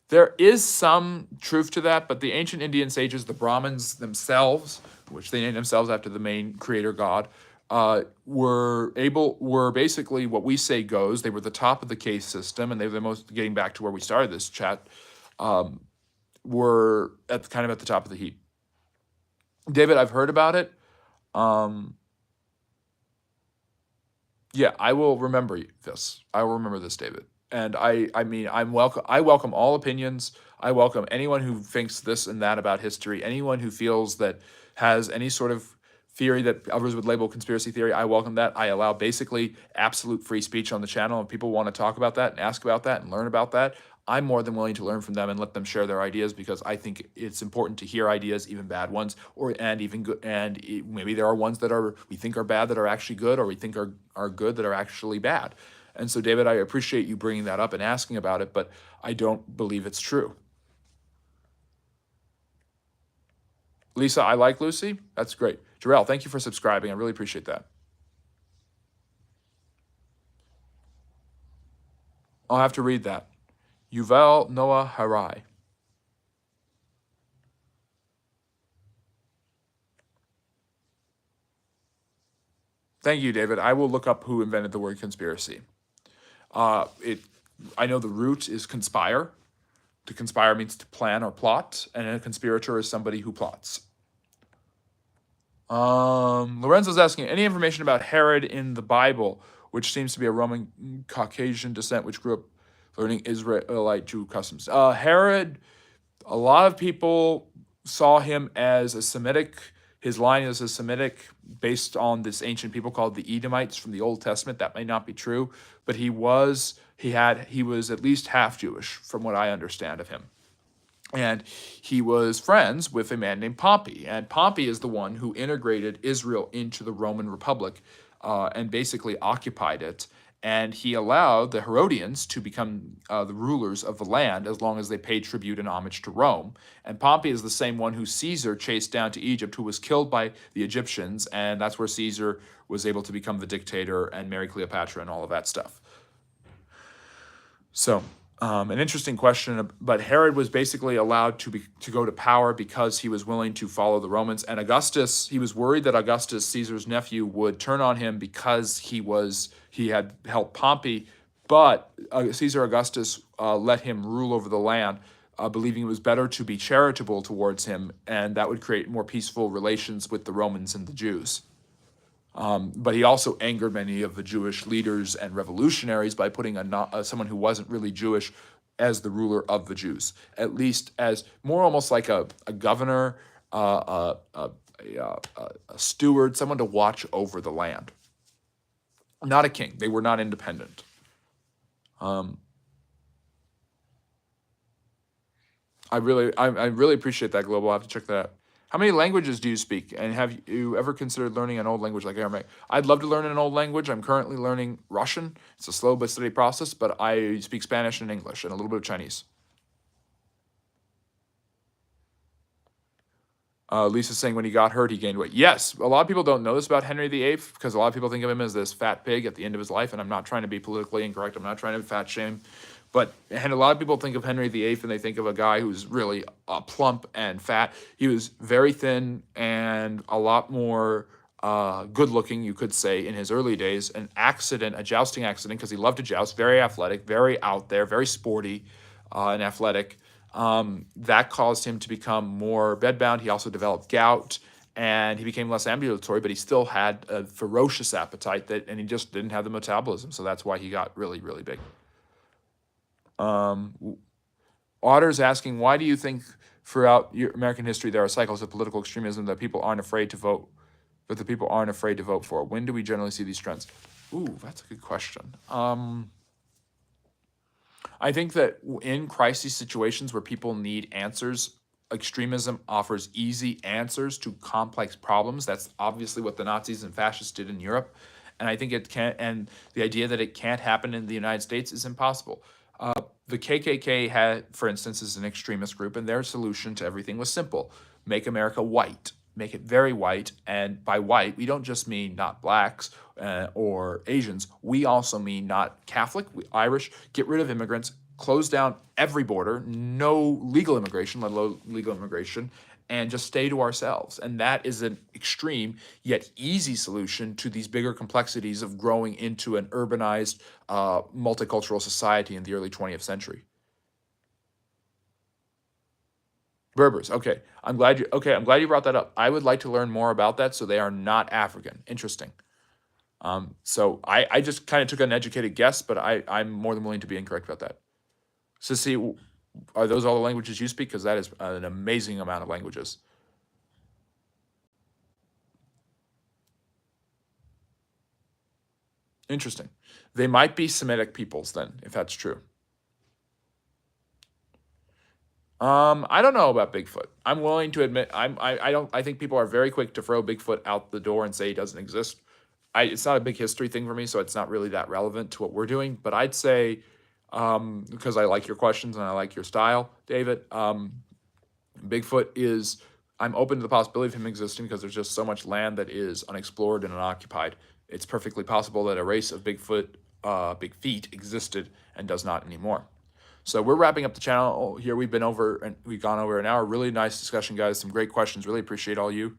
There is some truth to that, but the ancient Indian sages, the Brahmins themselves, which they named themselves after the main creator god, were basically what we say goes. They were the top of the caste system, and they were the most, getting back to where we started this chat, were kind of at the top of the heap. David, I've heard about it. Yeah, I will remember this. I will remember this, David. And I mean, I welcome all opinions. I welcome anyone who thinks this and that about history. Anyone who feels that has any sort of theory that others would label conspiracy theory, I welcome that. I allow basically absolute free speech on the channel. If people want to talk about that and ask about that and learn about that, I'm more than willing to learn from them and let them share their ideas, because I think it's important to hear ideas, even bad ones, and even good. And maybe there are ones that we think are bad that are actually good, or we think are good that are actually bad. And so, David, I appreciate you bringing that up and asking about it, but I don't believe it's true. Lisa, I like Lucy. That's great. Jarrell, thank you for subscribing. I really appreciate that. I'll have to read that. Yuval Noah Harari. Thank you, David. I will look up who invented the word conspiracy. I know the root is conspire. To conspire means to plan or plot, and a conspirator is somebody who plots. Lorenzo's asking, any information about Herod in the Bible, which seems to be a Roman Caucasian descent, which grew up learning Israelite Jew customs. Herod, a lot of people saw him as a Semitic. His line is a Semitic based on this ancient people called the Edomites from the Old Testament. That may not be true, but he was at least half Jewish from what I understand of him. And he was friends with a man named Pompey. And Pompey is the one who integrated Israel into the Roman Republic and basically occupied it. And he allowed the Herodians to become the rulers of the land as long as they paid tribute and homage to Rome. And Pompey is the same one who Caesar chased down to Egypt, who was killed by the Egyptians. And that's where Caesar was able to become the dictator and marry Cleopatra and all of that stuff. So, an interesting question, but Herod was basically allowed to go to power because he was willing to follow the Romans. And Augustus, he was worried that Augustus, Caesar's nephew, would turn on him because he had helped Pompey, but Caesar Augustus let him rule over the land, believing it was better to be charitable towards him, and that would create more peaceful relations with the Romans and the Jews. But he also angered many of the Jewish leaders and revolutionaries by putting someone who wasn't really Jewish as the ruler of the Jews, at least as more almost like a governor, a steward, someone to watch over the land. Not a king. They were not independent. I really appreciate that, Global. I'll have to check that out. How many languages do you speak? And have you ever considered learning an old language like Aramaic? I'd love to learn an old language. I'm currently learning Russian. It's a slow but steady process, but I speak Spanish and English and a little bit of Chinese. Lisa's saying when he got hurt, he gained weight. Yes, a lot of people don't know this about Henry VIII because a lot of people think of him as this fat pig at the end of his life, and I'm not trying to be politically incorrect. I'm not trying to fat shame. And a lot of people think of Henry VIII and they think of a guy who's really plump and fat. He was very thin and a lot more good looking, you could say, in his early days. An accident, a jousting accident, because he loved to joust, very athletic, very out there, very sporty and athletic. That caused him to become more bedbound. He also developed gout and he became less ambulatory, but he still had a ferocious appetite and he just didn't have the metabolism. So that's why he got really, really big. Otter's asking, why do you think throughout American history there are cycles of political extremism that people aren't afraid to vote, but the people aren't afraid to vote for? When do we generally see these trends? Ooh, that's a good question. I think that in crisis situations where people need answers, extremism offers easy answers to complex problems. That's obviously what the Nazis and fascists did in Europe. And I think it can't, and the idea that it can't happen in the United States is impossible. The KKK had, for instance, is an extremist group, and their solution to everything was simple: make America white, make it very white. And by white, we don't just mean not blacks or Asians. We also mean not Catholic, Irish, get rid of immigrants, close down every border, no legal immigration, let alone legal immigration, and just stay to ourselves. And that is an extreme yet easy solution to these bigger complexities of growing into an urbanized, multicultural society in the early 20th century. Berbers, okay. I'm glad you brought that up. I would like to learn more about that. So they are not African. Interesting. So I just kind of took an educated guess, but I'm more than willing to be incorrect about that. Sissy, are those all the languages you speak? Because that is an amazing amount of languages. Interesting. They might be Semitic peoples then, if that's true. I don't know about Bigfoot. I'm willing to admit I think people are very quick to throw Bigfoot out the door and say he doesn't exist. It's not a big history thing for me, so it's not really that relevant to what we're doing. But I'd say, because I like your questions and I like your style, David, Bigfoot is, I'm open to the possibility of him existing because there's just so much land that is unexplored and unoccupied. It's perfectly possible that a race of Bigfoot, big feet existed and does not anymore. So we're wrapping up the channel here. We've gone over an hour. Really nice discussion, guys. Some great questions. Really appreciate all you.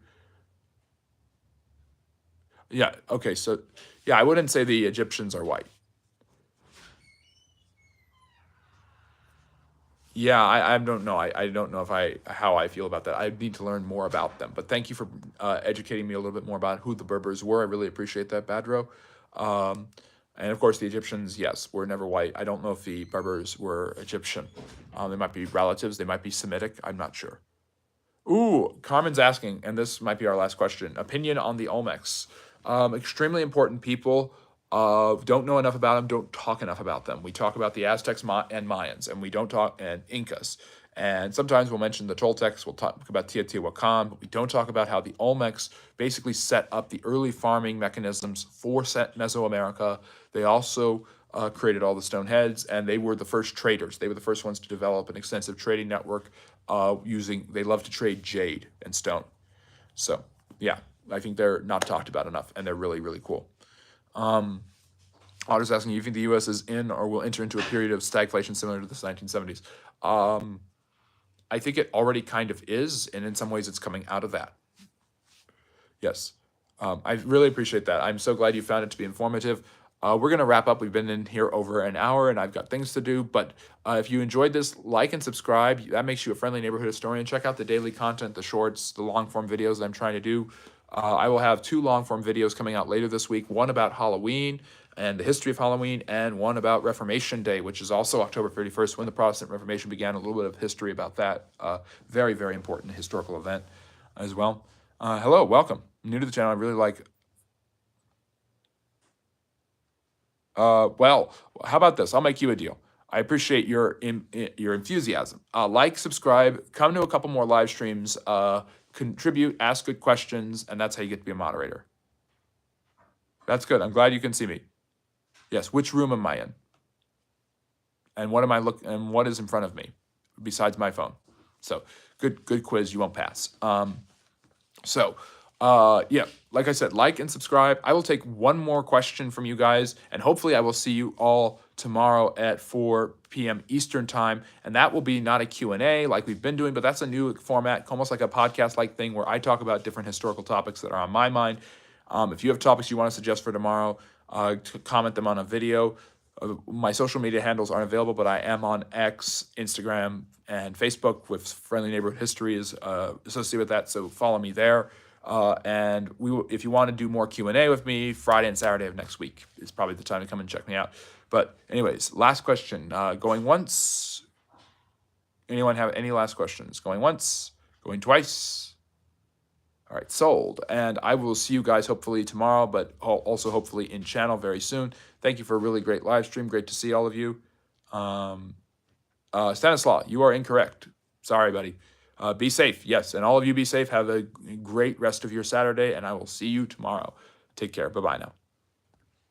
Yeah, okay, so yeah, I wouldn't say the Egyptians are white. Yeah, I don't know. I don't know how I feel about that. I need to learn more about them. But thank you for educating me a little bit more about who the Berbers were. I really appreciate that, Badro. And of course, the Egyptians, yes, were never white. I don't know if the Berbers were Egyptian. They might be relatives. They might be Semitic. I'm not sure. Ooh, Carmen's asking, and this might be our last question. Opinion on the Olmecs. Extremely important people. Don't know enough about them. Don't talk enough about them. We talk about the Aztecs and Mayans, and we don't talk and Incas. And sometimes we'll mention the Toltecs. We'll talk about Teotihuacan, but we don't talk about how the Olmecs basically set up the early farming mechanisms for Mesoamerica. They also created all the stone heads, and they were the first traders. They were the first ones to develop an extensive trading network they love to trade jade and stone. So yeah, I think they're not talked about enough, and they're really, really cool. Otter's asking, you think the U.S. is in or will enter into a period of stagflation similar to the 1970s? I think it already kind of is, and in some ways it's coming out of that. Yes. I really appreciate that. I'm so glad you found it to be informative. We're going to wrap up. We've been in here over an hour, and I've got things to do. But if you enjoyed this, like and subscribe. That makes you a friendly neighborhood historian. Check out the daily content, the shorts, the long-form videos that I'm trying to do. I will have 2 long-form videos coming out later this week, one about Halloween and the history of Halloween, and one about Reformation Day, which is also October 31st, when the Protestant Reformation began. A little bit of history about that. Very, very important historical event as well. Hello, welcome. New to the channel. I really like... well, how about this? I'll make you a deal. I appreciate your enthusiasm. Like, subscribe, come to a couple more live streams, contribute, ask good questions, and that's how you get to be a moderator. That's good. I'm glad you can see me. Yes, which room am I in? And what is in front of me besides my phone? So, good quiz, you won't pass. Yeah, like I said, like and subscribe. I will take one more question from you guys, and hopefully I will see you all tomorrow at 4 p.m. Eastern time, and that will be not a Q&A like we've been doing, but that's a new format, almost like a podcast-like thing where I talk about different historical topics that are on my mind. If you have topics you want to suggest for tomorrow, comment them on a video. My social media handles aren't available, but I am on X, Instagram, and Facebook with Friendly Neighborhood History is associated with that, so follow me there. And if you want to do more Q&A with me, Friday and Saturday of next week is probably the time to come and check me out. But anyways, last question. Going once. Anyone have any last questions? Going once. Going twice. All right, sold. And I will see you guys hopefully tomorrow, but also hopefully in channel very soon. Thank you for a really great live stream. Great to see all of you. Stanislaw, you are incorrect. Sorry, buddy. Be safe. Yes, and all of you be safe. Have a great rest of your Saturday, and I will see you tomorrow. Take care. Bye-bye now.